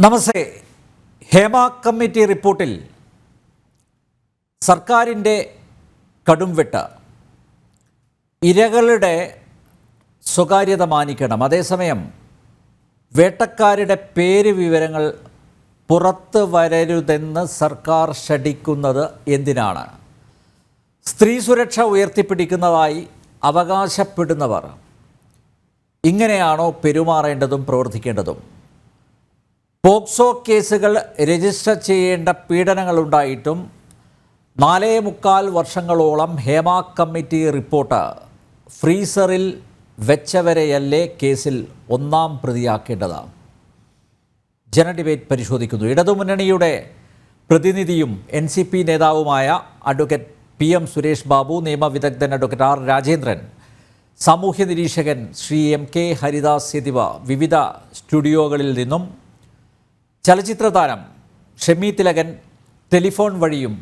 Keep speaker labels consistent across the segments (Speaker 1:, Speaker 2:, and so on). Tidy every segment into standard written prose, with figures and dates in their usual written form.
Speaker 1: നമസ്തേ. Hema committee റിപ്പോർട്ടിൽ സർക്കാരിൻ്റെ കടുംവെട്ട്, ഇരകളുടെ സ്വകാര്യത മാനിക്കണം, അതേസമയം വേട്ടക്കാരുടെ പേര് വിവരങ്ങൾ പുറത്തു വരരുതെന്ന് സർക്കാർ ശഠിക്കുന്നത് എന്തിനാണ്? സ്ത്രീ സുരക്ഷ ഉയർത്തിപ്പിടിക്കുന്നതായി അവകാശപ്പെടുന്നവർ ഇങ്ങനെയാണോ പെരുമാറേണ്ടതും പ്രവർത്തിക്കേണ്ടതും? പോക്സോ കേസുകൾ രജിസ്റ്റർ ചെയ്യേണ്ട പീഡനങ്ങളുണ്ടായിട്ടും 4.25 വർഷങ്ങളോളം ഹേമ കമ്മിറ്റി റിപ്പോർട്ട് ഫ്രീസറിൽ വെച്ചവരെയല്ലേ കേസിൽ ഒന്നാം പ്രതിയാക്കേണ്ടത്? ജനഡിബേറ്റ് പരിശോധിക്കുന്നു. ഇടതുമുന്നണിയുടെ പ്രതിനിധിയും NCP നേതാവുമായ അഡ്വക്കേറ്റ് PM സുരേഷ് ബാബു, നിയമവിദഗ്ധൻ അഡ്വക്കേറ്റ് R രാജേന്ദ്രൻ, സാമൂഹ്യ നിരീക്ഷകൻ ശ്രീ MK ഹരിദാസ് എന്നിവ വിവിധ സ്റ്റുഡിയോകളിൽ നിന്നും, ചലച്ചിത്ര താരം ഷെമി തിലകൻ ടെലിഫോൺ വഴിയും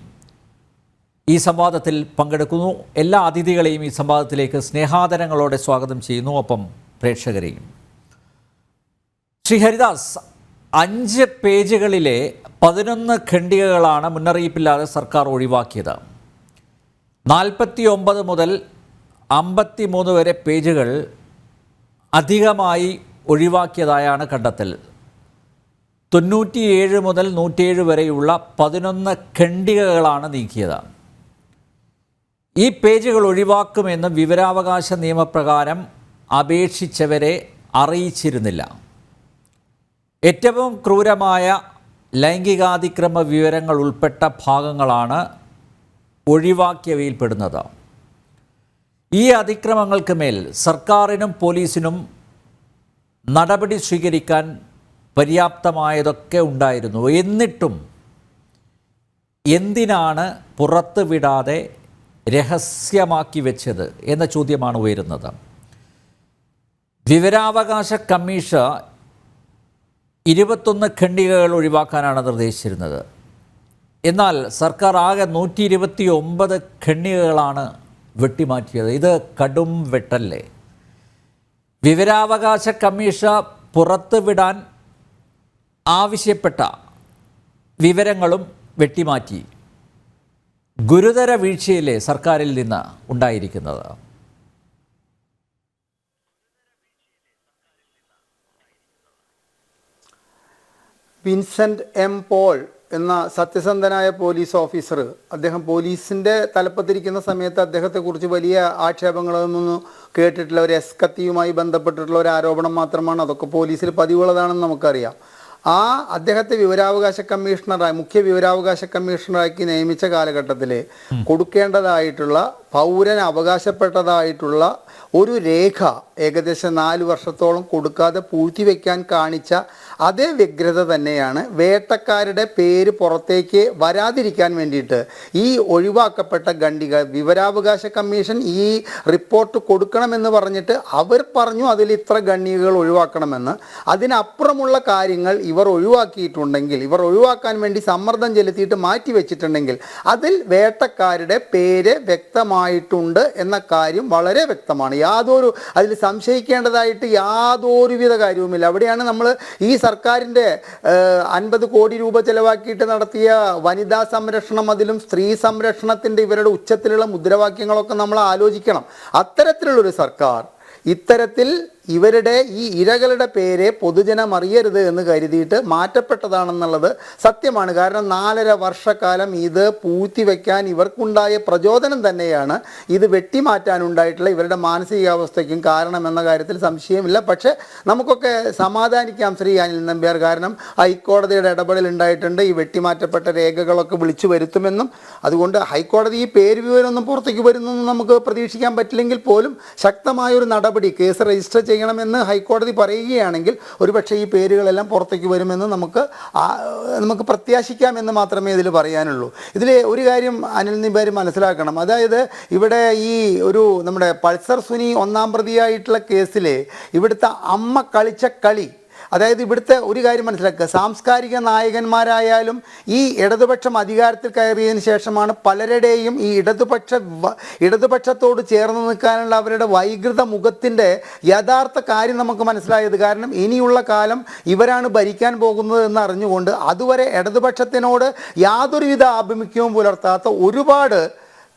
Speaker 1: ഈ സംവാദത്തിൽ പങ്കെടുക്കുന്നു. എല്ലാ അതിഥികളെയും ഈ സംവാദത്തിലേക്ക് സ്നേഹാദരങ്ങളോടെ സ്വാഗതം ചെയ്യുന്നു, ഒപ്പം പ്രേക്ഷകരെയും. ശ്രീ ഹരിദാസ്, 5 പേജുകളിലെ 11 ഖണ്ഡികകളാണ് മുന്നറിയിപ്പില്ലാതെ സർക്കാർ ഒഴിവാക്കിയത്. 49 മുതൽ 53 വരെ പേജുകൾ അധികമായി ഒഴിവാക്കിയതായാണ് കണ്ടെത്തൽ. 97 മുതൽ 107 വരെയുള്ള 11 ഖണ്ഡികകളാണ് നീക്കിയത്. ഈ പേജുകൾ ഒഴിവാക്കുമെന്ന് വിവരാവകാശ നിയമപ്രകാരം അപേക്ഷിച്ചവരെ അറിയിച്ചിരുന്നില്ല. ഏറ്റവും ക്രൂരമായ ലൈംഗികാതിക്രമ വിവരങ്ങൾ ഉൾപ്പെട്ട ഭാഗങ്ങളാണ് ഒഴിവാക്കിയവയിൽപ്പെടുന്നത്. ഈ അതിക്രമങ്ങൾക്ക് മേൽ സർക്കാരിനും പോലീസിനും നടപടി സ്വീകരിക്കാൻ പര്യാപ്തമായതൊക്കെ ഉണ്ടായിരുന്നു. എന്നിട്ടും എന്തിനാണ് പുറത്ത് വിടാതെ രഹസ്യമാക്കി വെച്ചത് എന്ന ചോദ്യമാണ് ഉയരുന്നത്. വിവരാവകാശ കമ്മീഷൻ 21 ഖണ്ഡികകൾ ഒഴിവാക്കാനാണ് നിർദ്ദേശിച്ചിരുന്നത്. എന്നാൽ സർക്കാർ ആകെ 129 ഖണ്ഡികകളാണ് വെട്ടിമാറ്റിയത്. ഇത് കടും വെട്ടല്ലേ? വിവരാവകാശ കമ്മീഷൻ പുറത്ത് വിടാൻ ആവശ്യപ്പെട്ട വിവരങ്ങളും വെട്ടിമാറ്റി. ഗുരുതര വീഴ്ചയിലെ സർക്കാരിൽ നിന്ന് ഉണ്ടായിരിക്കുന്നത്.
Speaker 2: Vincent M. പോൾ എന്ന സത്യസന്ധനായ പോലീസ് ഓഫീസർ, അദ്ദേഹം പോലീസിൻ്റെ തലപ്പത്തിരിക്കുന്ന സമയത്ത് അദ്ദേഹത്തെക്കുറിച്ച് വലിയ ആക്ഷേപങ്ങളൊന്നും കേട്ടിട്ടില്ല. ഒരു കത്തിയുമായി ബന്ധപ്പെട്ടിട്ടുള്ള ഒരു ആരോപണം മാത്രമാണ്. അതൊക്കെ പോലീസിൽ പതിവുള്ളതാണെന്ന് നമുക്കറിയാം. അദ്ദേഹത്തെ വിവരാവകാശ കമ്മീഷണറായി, മുഖ്യ വിവരാവകാശ കമ്മീഷണറാക്കി നിയമിച്ച കാലഘട്ടത്തിൽ കൊടുക്കേണ്ടതായിട്ടുള്ള, പൗരന് അവകാശപ്പെട്ടതായിട്ടുള്ള ഒരു രേഖ ഏകദേശം 4 വർഷത്തോളം കൊടുക്കാതെ പൂഴ്ത്തിവെക്കാൻ കാണിച്ച അതേ വ്യഗ്രത തന്നെയാണ് വേട്ടക്കാരുടെ പേര് പുറത്തേക്ക് വരാതിരിക്കാൻ വേണ്ടിയിട്ട് ഈ ഒഴിവാക്കപ്പെട്ട ഖണ്ഡിക. വിവരാവകാശ കമ്മീഷൻ ഈ റിപ്പോർട്ട് കൊടുക്കണമെന്ന് പറഞ്ഞിട്ട് അവർ പറഞ്ഞു അതിൽ ഇത്ര ഖണ്ഡികകൾ ഒഴിവാക്കണമെന്ന്. അതിനപ്പുറമുള്ള കാര്യങ്ങൾ ഇവർ ഒഴിവാക്കിയിട്ടുണ്ടെങ്കിൽ, ഇവർ ഒഴിവാക്കാൻ വേണ്ടി സമ്മർദ്ദം ചെലുത്തിയിട്ട് മാറ്റിവെച്ചിട്ടുണ്ടെങ്കിൽ അതിൽ വേട്ടക്കാരുടെ പേര് വ്യക്തമായിട്ടുണ്ട് എന്ന കാര്യം വളരെ വ്യക്തമാണ്. അതിൽ സംശയിക്കേണ്ടതായിട്ട് യാതൊരുവിധ കാര്യവുമില്ല. അവിടെയാണ് നമ്മൾ ഈ സർക്കാരിൻ്റെ 50 കോടി രൂപ ചെലവാക്കിയിട്ട് നടത്തിയ വനിതാ സംരക്ഷണം, അതിലും സ്ത്രീ സംരക്ഷണത്തിൻ്റെ ഇവരുടെ ഉച്ചത്തിലുള്ള മുദ്രാവാക്യങ്ങളൊക്കെ നമ്മൾ ആലോചിക്കണം. അത്തരത്തിലുള്ളൊരു സർക്കാർ ഇത്തരത്തിൽ ഇവരുടെ ഈ ഇരകളുടെ പേര് പൊതുജനം അറിയരുത് എന്ന് കരുതിയിട്ട് മാറ്റപ്പെട്ടതാണെന്നുള്ളത് സത്യമാണ്. കാരണം 4.5 വർഷക്കാലം ഇത് പൂഴ്ത്തിവെക്കാൻ ഇവർക്കുണ്ടായ പ്രചോദനം തന്നെയാണ് ഇത് വെട്ടിമാറ്റാനുണ്ടായിട്ടുള്ള ഇവരുടെ മാനസികാവസ്ഥയ്ക്കും കാരണമെന്ന കാര്യത്തിൽ സംശയമില്ല. പക്ഷേ നമുക്കൊക്കെ സമാധാനിക്കാം ശ്രീ അനിൽ നമ്പ്യാർ. കാരണം ഹൈക്കോടതിയുടെ ഇടപെടൽ ഉണ്ടായിട്ടുണ്ട്. ഈ വെട്ടിമാറ്റപ്പെട്ട രേഖകളൊക്കെ വിളിച്ചു വരുത്തുമെന്നും അതുകൊണ്ട് ഹൈക്കോടതി ഈ പേര് വിവരമൊന്നും പുറത്തേക്ക് വരുന്നൊന്നും നമുക്ക് പ്രതീക്ഷിക്കാൻ പറ്റില്ലെങ്കിൽ പോലും ശക്തമായൊരു നടപടി, കേസ് രജിസ്റ്റർ ചെയ്യണമെന്ന് ഹൈക്കോടതി പറയുകയാണെങ്കിൽ ഒരുപക്ഷെ ഈ പേരുകളെല്ലാം പുറത്തേക്ക് വരുമെന്ന് നമുക്ക് പ്രത്യാശിക്കാം എന്ന് മാത്രമേ ഇതിൽ പറയാനുള്ളൂ. ഇതിൽ ഒരു കാര്യം അനിൽ നമ്പ്യാർ മനസ്സിലാക്കണം. അതായത് ഇവിടെ ഈ നമ്മുടെ പൾസർ സുനി 1-ാം പ്രതിയായിട്ടുള്ള കേസിൽ ഇവിടുത്തെ അമ്മ കളിച്ച കളി, അതായത് ഇവിടുത്തെ ഒരു കാര്യം മനസ്സിലാക്കുക, സാംസ്കാരിക നായകന്മാരായാലും ഈ ഇടതുപക്ഷം അധികാരത്തിൽ കയറിയതിന് ശേഷമാണ് പലരുടെയും ഈ ഇടതുപക്ഷത്തോട് ചേർന്ന് നിൽക്കാനുള്ള അവരുടെ വൈകൃത മുഖത്തിൻ്റെ യഥാർത്ഥ കാര്യം നമുക്ക് മനസ്സിലായത്. കാരണം ഇനിയുള്ള കാലം ഇവരാണ് ഭരിക്കാൻ പോകുന്നത് എന്ന് അറിഞ്ഞുകൊണ്ട് അതുവരെ ഇടതുപക്ഷത്തിനോട് യാതൊരുവിധ ആഭിമുഖ്യവും പുലർത്താത്ത ഒരുപാട്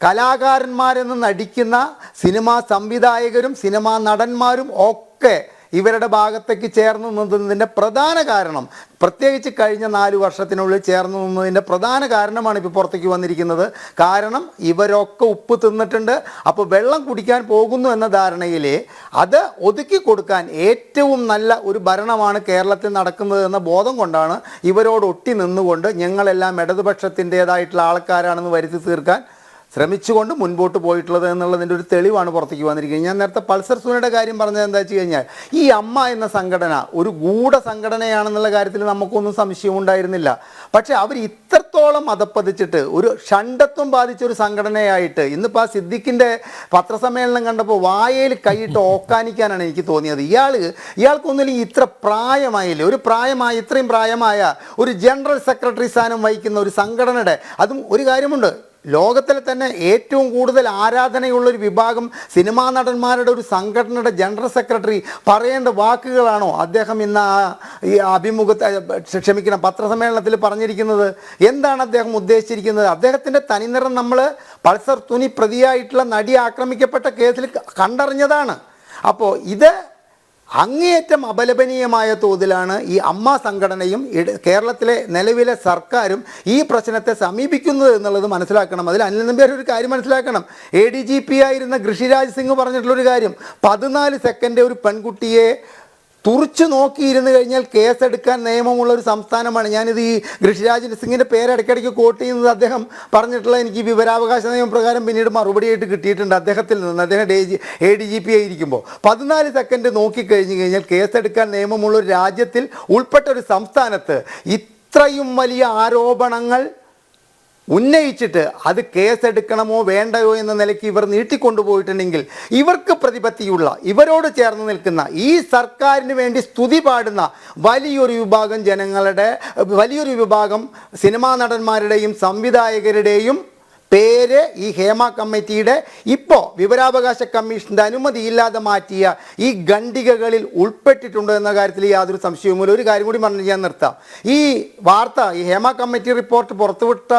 Speaker 2: കലാകാരന്മാരെന്ന് നടിക്കുന്ന സിനിമാ സംവിധായകരും സിനിമാ നടന്മാരും ഒക്കെ ഇവരുടെ ഭാഗത്തേക്ക് ചേർന്ന് നിന്നതിൻ്റെ പ്രധാന കാരണം, പ്രത്യേകിച്ച് കഴിഞ്ഞ 4 വർഷത്തിനുള്ളിൽ ചേർന്ന് നിന്നതിൻ്റെ പ്രധാന കാരണമാണ് ഇപ്പോൾ പുറത്തേക്ക് വന്നിരിക്കുന്നത്. കാരണം ഇവരൊക്കെ ഉപ്പ് തിന്നിട്ടുണ്ട്. അപ്പോൾ വെള്ളം കുടിക്കാൻ പോകുന്നു എന്ന ധാരണയിൽ അത് ഒതുക്കി കൊടുക്കാൻ ഏറ്റവും നല്ല ഒരു ഭരണമാണ് കേരളത്തിൽ നടക്കുന്നത് എന്ന ബോധം കൊണ്ടാണ് ഇവരോട് ഒട്ടി നിന്നുകൊണ്ട് ഞങ്ങളെല്ലാം ഇടതുപക്ഷത്തിൻ്റേതായിട്ടുള്ള ആൾക്കാരാണെന്ന് വരുത്തി തീർക്കാൻ ശ്രമിച്ചുകൊണ്ട് മുൻപോട്ട് പോയിട്ടുള്ളത് എന്നുള്ളതിൻ്റെ ഒരു തെളിവാണ് പുറത്തേക്ക് വന്നിരിക്കുന്നത്. ഞാൻ നേരത്തെ പൾസർ സുനിയുടെ കാര്യം പറഞ്ഞത് എന്താ വെച്ച് കഴിഞ്ഞാൽ, ഈ അമ്മ എന്ന സംഘടന ഒരു ഗൂഢ സംഘടനയാണെന്നുള്ള കാര്യത്തിൽ നമുക്കൊന്നും സംശയം ഉണ്ടായിരുന്നില്ല. പക്ഷേ അവർ ഇത്രത്തോളം അതപ്പതിച്ചിട്ട് ഒരു ഷണ്ടത്വം ബാധിച്ച ഒരു സംഘടനയായിട്ട് ഇന്നിപ്പോൾ ആ സിദ്ദിഖിൻ്റെ പത്രസമ്മേളനം കണ്ടപ്പോൾ വായയിൽ കൈയിട്ട് ഓക്കാനിക്കാനാണ് എനിക്ക് തോന്നിയത്. ഇയാൾക്കൊന്നുമില്ലെങ്കിൽ ഇത്ര പ്രായമായില്ലേ, ഇത്രയും പ്രായമായ ഒരു ജനറൽ സെക്രട്ടറി സ്ഥാനം വഹിക്കുന്ന ഒരു സംഘടനയുടെ, അതും ഒരു കാര്യമുണ്ട്, ലോകത്തിലെ തന്നെ ഏറ്റവും കൂടുതൽ ആരാധനയുള്ളൊരു വിഭാഗം സിനിമാ നടന്മാരുടെ ഒരു സംഘടനയുടെ ജനറൽ സെക്രട്ടറി പറയേണ്ട വാക്കുകളാണോ അദ്ദേഹം ഇന്ന് പത്രസമ്മേളനത്തിൽ പറഞ്ഞിരിക്കുന്നത്? എന്താണ് അദ്ദേഹം ഉദ്ദേശിച്ചിരിക്കുന്നത്? അദ്ദേഹത്തിൻ്റെ തനിനിറം നമ്മൾ പൾസർ തുനി പ്രതിയായിട്ടുള്ള നടി ആക്രമിക്കപ്പെട്ട കേസിൽ കണ്ടറിഞ്ഞതാണ്. അപ്പോൾ ഇത് അങ്ങേയറ്റം അപലപനീയമായ തോതിലാണ് ഈ അമ്മ സംഘടനയും കേരളത്തിലെ നിലവിലെ സർക്കാരും ഈ പ്രശ്നത്തെ സമീപിക്കുന്നത് എന്നുള്ളത് മനസ്സിലാക്കണം. അതിൽ അനിൽ നമ്പ്യാർ ഒരു കാര്യം മനസ്സിലാക്കണം. ADGP ആയിരുന്ന ഋഷിരാജ് സിംഗ് പറഞ്ഞിട്ടുള്ളൊരു കാര്യം, 14 സെക്കൻഡ് ഒരു പെൺകുട്ടിയെ തുറച്ചു നോക്കിയിരുന്നു കഴിഞ്ഞാൽ കേസെടുക്കാൻ നിയമമുള്ള ഒരു സംസ്ഥാനമാണ്. ഞാനിത് ഈ ഋഷിരാജ് സിംഗിൻ്റെ പേര് ഇടയ്ക്കിടയ്ക്ക് കോട്ട് ചെയ്യുന്നത് അദ്ദേഹം പറഞ്ഞിട്ടുള്ള എനിക്ക് വിവരാവകാശ നിയമപ്രകാരം പിന്നീട് മറുപടിയായിട്ട് കിട്ടിയിട്ടുണ്ട് അദ്ദേഹത്തിൽ നിന്ന്. അദ്ദേഹം ADGP ആയിരിക്കുമ്പോൾ 14 സെക്കൻഡ് നോക്കിക്കഴിഞ്ഞു കഴിഞ്ഞാൽ കേസെടുക്കാൻ നിയമമുള്ള ഒരു രാജ്യത്തിൽ ഉൾപ്പെട്ട ഒരു സംസ്ഥാനത്ത് ഇത്രയും വലിയ ആരോപണങ്ങൾ ഉന്നയിച്ചിട്ട് അത് കേസെടുക്കണമോ വേണ്ടയോ എന്ന നിലയ്ക്ക് ഇവർ നീട്ടിക്കൊണ്ടുപോയിട്ടുണ്ടെങ്കിൽ ഇവർക്ക് പ്രതിപത്തിയുള്ള, ഇവരോട് ചേർന്ന് നിൽക്കുന്ന, ഈ സർക്കാരിന് വേണ്ടി സ്തുതി പാടുന്ന വലിയൊരു വിഭാഗം സിനിമാ നടന്മാരുടെയും സംവിധായകരുടെയും പേര് ഈ ഹേമ കമ്മിറ്റിയുടെ ഇപ്പോൾ വിവരാവകാശ കമ്മീഷൻ്റെ അനുമതിയില്ലാതെ മാറ്റിയ ഈ ഖണ്ഡികകളിൽ ഉൾപ്പെട്ടിട്ടുണ്ട് എന്ന കാര്യത്തിൽ യാതൊരു സംശയവുമില്ല. ഒരു കാര്യം കൂടി പറഞ്ഞ് ഞാൻ നിർത്താം. ഈ വാർത്ത, ഈ ഹേമ കമ്മിറ്റി റിപ്പോർട്ട് പുറത്തുവിട്ട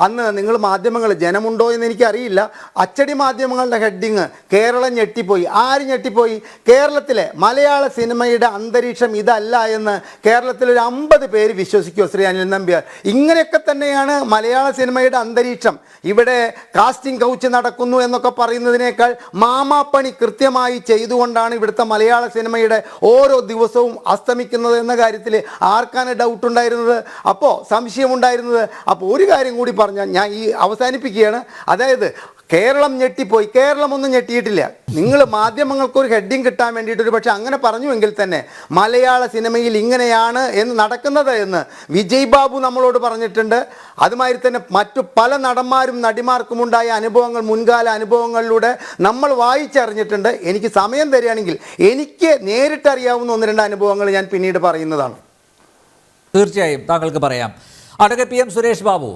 Speaker 2: അന്ന് നിങ്ങൾ മാധ്യമങ്ങൾ, ജനമുണ്ടോ എന്ന് എനിക്കറിയില്ല, അച്ചടി മാധ്യമങ്ങളുടെ ഹെഡിങ് കേരളം ഞെട്ടിപ്പോയി. ആര് ഞെട്ടിപ്പോയി? കേരളത്തിലെ മലയാള സിനിമയുടെ അന്തരീക്ഷം ഇതല്ല എന്ന് കേരളത്തിലൊരു 50 പേര് വിശ്വസിക്കുമോ ശ്രീ അനിൽ നമ്പ്യാർ? ഇങ്ങനെയൊക്കെ തന്നെയാണ് മലയാള സിനിമയുടെ അന്തരീക്ഷം. ഇവിടെ കാസ്റ്റിംഗ് കൗച്ച് നടക്കുന്നു എന്നൊക്കെ പറയുന്നതിനേക്കാൾ മാമാപ്പണി കൃത്യമായി ചെയ്തുകൊണ്ടാണ് ഇവിടുത്തെ മലയാള സിനിമയുടെ ഓരോ ദിവസവും അസ്തമിക്കുന്നത് എന്ന കാര്യത്തിൽ ആർക്കാണ് ഡൗട്ട് ഉണ്ടായിരുന്നത്? അപ്പോൾ സംശയമുണ്ടായിരുന്നത്? അപ്പോൾ ഒരു കാര്യം കൂടി പറഞ്ഞാൽ ഞാൻ ഈ അവസാനിപ്പിക്കുകയാണ്. അതായത് കേരളം ഞെട്ടിപ്പോയി. കേരളമൊന്നും ഞെട്ടിയിട്ടില്ല. നിങ്ങൾ മാധ്യമങ്ങൾക്കൊരു ഹെഡിങ് കിട്ടാൻ വേണ്ടിയിട്ടൊരു പക്ഷേ അങ്ങനെ പറഞ്ഞുവെങ്കിൽ തന്നെ മലയാള സിനിമയിൽ ഇങ്ങനെയാണ് എന്ന് നടക്കുന്നത് എന്ന് വിജയ് ബാബു നമ്മളോട് പറഞ്ഞിട്ടുണ്ട്. അതുമാതിരി തന്നെ മറ്റു പല നടന്മാരും നടിമാർക്കുമുണ്ടായ അനുഭവങ്ങൾ, മുൻകാല അനുഭവങ്ങളിലൂടെ നമ്മൾ വായിച്ചറിഞ്ഞിട്ടുണ്ട്. എനിക്ക് സമയം തരികയാണെങ്കിൽ എനിക്ക് നേരിട്ടറിയാവുന്ന 1-2 അനുഭവങ്ങൾ ഞാൻ പിന്നീട് പറയുന്നതാണ്.
Speaker 1: തീർച്ചയായും താങ്കൾക്ക് പറയാം. അഡ്വക്കേറ്റ് PM സുരേഷ് ബാബു,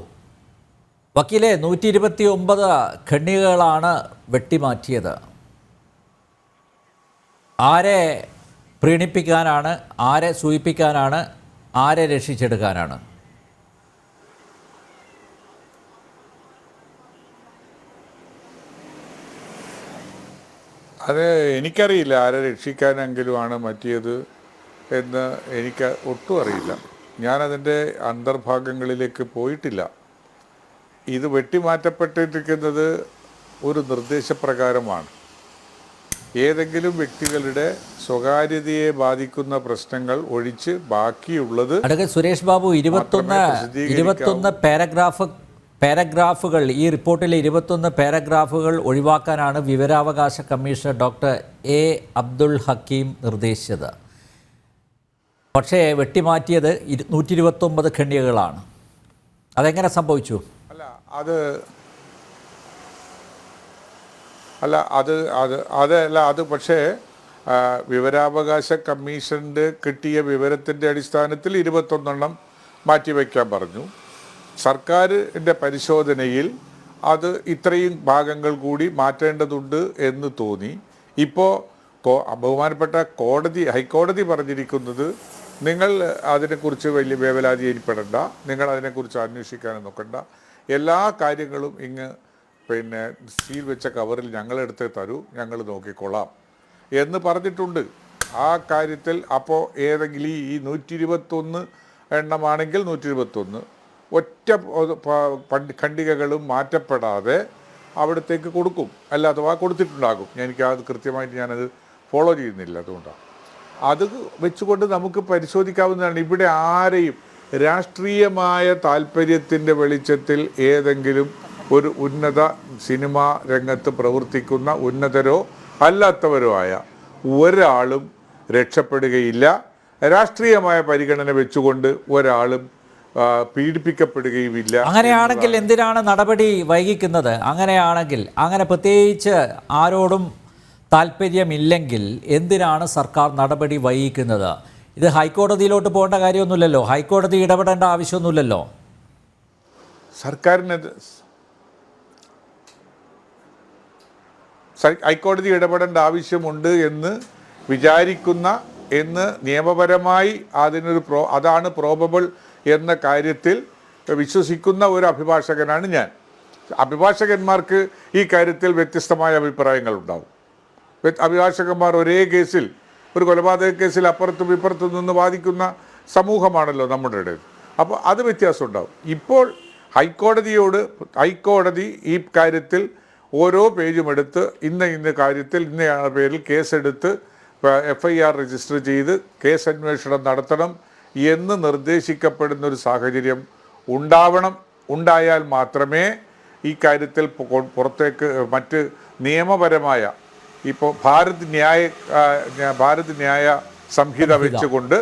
Speaker 1: വക്കീലെ, 129 ഖണ്ഡികകളാണ് വെട്ടിമാറ്റിയത്. ആരെ പ്രീണിപ്പിക്കാനാണ്? ആരെ സൂചിപ്പിക്കാനാണ്? ആരെ രക്ഷിച്ചെടുക്കാനാണ്?
Speaker 3: അത് എനിക്കറിയില്ല. ആരെ രക്ഷിക്കാനെങ്കിലുമാണ് മാറ്റിയത് എന്ന് എനിക്ക് ഒട്ടും അറിയില്ല. ഞാനതിൻ്റെ അന്തർഭാഗങ്ങളിലേക്ക് പോയിട്ടില്ല. ഇത് വെട്ടിമാറ്റപ്പെട്ടിരിക്കുന്നത് ഒരു നിർദ്ദേശപ്രകാരമാണ്. ഏതെങ്കിലും വ്യക്തികളുടെ സ്വകാര്യതയെ ബാധിക്കുന്ന പ്രശ്നങ്ങൾ ഒഴിച്ച് ബാക്കിയുള്ളത്
Speaker 1: സുരേഷ് ബാബു 21 പാരഗ്രാഫുകൾ, ഈ റിപ്പോർട്ടിലെ 21 പാരഗ്രാഫുകൾ ഒഴിവാക്കാനാണ് വിവരാവകാശ commissioner doctor A. Abdul Hakeem നിർദ്ദേശിച്ചത്. പക്ഷേ വെട്ടിമാറ്റിയത് 129 ഖണ്ഡികകളാണ്. അതെങ്ങനെ സംഭവിച്ചു?
Speaker 3: അത് പക്ഷേ വിവരാവകാശ കമ്മീഷൻ്റെ കിട്ടിയ വിവരത്തിൻ്റെ അടിസ്ഥാനത്തിൽ 21 മാറ്റിവെക്കാൻ പറഞ്ഞു. സർക്കാരിൻ്റെ പരിശോധനയിൽ അത് ഇത്രയും ഭാഗങ്ങൾ കൂടി മാറ്റേണ്ടതുണ്ട് എന്ന് തോന്നി. ഇപ്പോൾ ബഹുമാനപ്പെട്ട ഹൈക്കോടതി പറഞ്ഞിരിക്കുന്നത് നിങ്ങൾ അതിനെക്കുറിച്ച് വലിയ വേവലാതിപ്പെടേണ്ട, നിങ്ങൾ അതിനെക്കുറിച്ച് അന്വേഷിക്കാനും നോക്കണ്ട, എല്ലാ കാര്യങ്ങളും സീൽ വെച്ച കവറിൽ ഞങ്ങളെടുത്ത് തരൂ, ഞങ്ങൾ നോക്കിക്കൊള്ളാം എന്ന് പറഞ്ഞിട്ടുണ്ട്. ആ കാര്യത്തിൽ അപ്പോൾ ഏതെങ്കിലും ഈ 121 എണ്ണമാണെങ്കിൽ 121 ഒറ്റ ഖണ്ഡികകളും മാറ്റപ്പെടാതെ അവിടത്തേക്ക് കൊടുക്കും, അല്ല അഥവാ കൊടുത്തിട്ടുണ്ടാകും. അത് കൃത്യമായിട്ട് ഞാനത് ഫോളോ ചെയ്യുന്നില്ല, അതുകൊണ്ടാണ്. അത് വെച്ചുകൊണ്ട് നമുക്ക് പരിശോധിക്കാവുന്നതാണ്. ഇവിടെ ആരെയും രാഷ്ട്രീയമായ താല്പര്യത്തിൻ്റെ വെളിച്ചത്തിൽ ഏതെങ്കിലും ഒരു ഉന്നത സിനിമാ രംഗത്ത് പ്രവർത്തിക്കുന്ന ഉന്നതരോ അല്ലാത്തവരോ ആയ ഒരാളും രക്ഷപ്പെടുകയില്ല. രാഷ്ട്രീയമായ പരിഗണന വെച്ചുകൊണ്ട് ഒരാളും പീഡിപ്പിക്കപ്പെടുകയുമില്ല.
Speaker 1: അങ്ങനെയാണെങ്കിൽ എന്തിനാണ് നടപടി വൈകിക്കുന്നത്? അങ്ങനെ പ്രത്യേകിച്ച് ആരോടും താല്പര്യമില്ലെങ്കിൽ എന്തിനാണ് സർക്കാർ നടപടി വൈകിക്കുന്നത്? ഇത് ഹൈക്കോടതിയിലോട്ട് പോകേണ്ട കാര്യമൊന്നുമില്ലല്ലോ, ഹൈക്കോടതി ഇടപെടേണ്ട ആവശ്യമൊന്നുമില്ലല്ലോ.
Speaker 3: ഹൈക്കോടതി ഇടപെടേണ്ട ആവശ്യമുണ്ട് എന്ന് വിചാരിക്കുന്ന, എന്ന് നിയമപരമായി അതാണ് പ്രോബബിൾ എന്ന കാര്യത്തിൽ വിശ്വസിക്കുന്ന ഒരു അഭിഭാഷകനാണ് ഞാൻ. അഭിഭാഷകന്മാർക്ക് ഈ കാര്യത്തിൽ വ്യത്യസ്തമായ അഭിപ്രായങ്ങളുണ്ടാവും. അഭിഭാഷകന്മാർ ഒരേ കേസിൽ, ഒരു കൊലപാതക കേസിൽ അപ്പുറത്തും ഇപ്പുറത്തും നിന്ന് വാദിക്കുന്ന സമൂഹമാണല്ലോ നമ്മുടെ. അപ്പോൾ അത് വ്യത്യാസം ഉണ്ടാവും. ഇപ്പോൾ ഹൈക്കോടതി ഈ കാര്യത്തിൽ ഓരോ പേജും എടുത്ത് ഇന്ന കാര്യത്തിൽ ഇന്നയാളുടെ പേരിൽ കേസെടുത്ത് FIR രജിസ്റ്റർ ചെയ്ത് കേസ് അന്വേഷണം നടത്തണം എന്ന് നിർദ്ദേശിക്കപ്പെടുന്നൊരു സാഹചര്യം ഉണ്ടായാൽ മാത്രമേ ഈ കാര്യത്തിൽ പുറത്തേക്ക് മറ്റ് നിയമപരമായ ഇപ്പോൾ ഭാരത് ന്യായ സംഹിത വെച്ചുകൊണ്ട്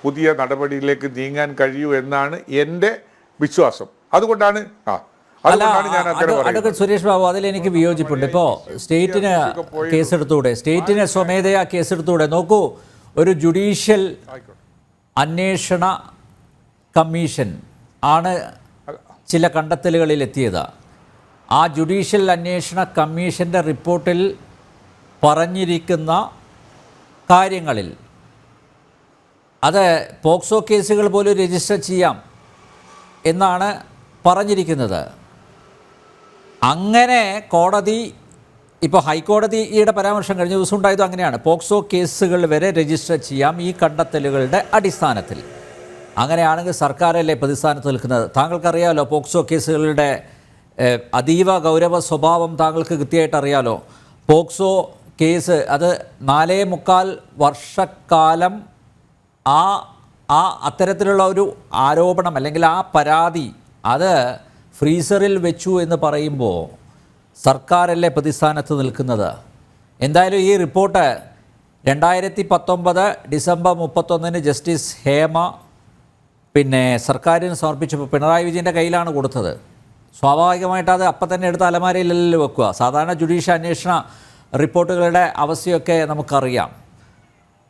Speaker 3: പുതിയ നടപടിയിലേക്ക് നീങ്ങാൻ കഴിയൂ എന്നാണ് എൻ്റെ വിശ്വാസം. അതുകൊണ്ടാണ് ഞാൻ
Speaker 1: അഡ്വക്കേറ്റ് സുരേഷ് ബാബു, അതിലെനിക്ക് വിയോജിപ്പുണ്ട്. ഇപ്പോൾ സ്റ്റേറ്റിന് കേസെടുത്തൂടെ? സ്റ്റേറ്റിന് സ്വമേധയാ കേസെടുത്തൂടെ? നോക്കൂ, ഒരു ജുഡീഷ്യൽ അന്വേഷണ കമ്മീഷൻ ആണ് ചില കണ്ടെത്തലുകളിൽ എത്തിയത്. ആ ജുഡീഷ്യൽ അന്വേഷണ കമ്മീഷൻ്റെ റിപ്പോർട്ടിൽ പറഞ്ഞിരിക്കുന്ന കാര്യങ്ങളിൽ അത് പോക്സോ കേസുകൾ പോലും രജിസ്റ്റർ ചെയ്യാം എന്നാണ് പറഞ്ഞിരിക്കുന്നത്. അങ്ങനെ കോടതി, ഇപ്പോൾ ഹൈക്കോടതിയുടെ പരാമർശം കഴിഞ്ഞ ദിവസം ഉണ്ടായത് അങ്ങനെയാണ്, പോക്സോ കേസുകൾ വരെ രജിസ്റ്റർ ചെയ്യാം ഈ കണ്ടെത്തലുകളുടെ അടിസ്ഥാനത്തിൽ. അങ്ങനെയാണെങ്കിൽ സർക്കാരല്ലേ പ്രതിസ്ഥാനത്ത് നിൽക്കുന്നത്? താങ്കൾക്കറിയാമല്ലോ പോക്സോ കേസുകളുടെ അതീവ ഗൗരവ സ്വഭാവം താങ്കൾക്ക് കൃത്യമായിട്ട് അറിയാലോ. പോക്സോ കേസ് അത് 4.25 വർഷക്കാലം അത്തരത്തിലുള്ള ഒരു ആരോപണം അല്ലെങ്കിൽ ആ പരാതി അത് ഫ്രീസറിൽ വെച്ചു എന്ന് പറയുമ്പോൾ സർക്കാരല്ലേ പ്രതിസ്ഥാനത്ത് നിൽക്കുന്നത്? എന്തായാലും ഈ റിപ്പോർട്ട് 2019 ഡിസംബർ 31 ജസ്റ്റിസ് ഹേമ സർക്കാരിന് സമർപ്പിച്ചപ്പോൾ പിണറായി വിജയൻ്റെ കയ്യിലാണ് കൊടുത്തത്. സ്വാഭാവികമായിട്ട് അത് അപ്പം തന്നെ എടുത്ത് അലമാരയിലല്ലോ വെക്കുക. സാധാരണ ജുഡീഷ്യൽ അന്വേഷണ റിപ്പോർട്ടുകളുടെ അവസ്ഥയൊക്കെ നമുക്കറിയാം.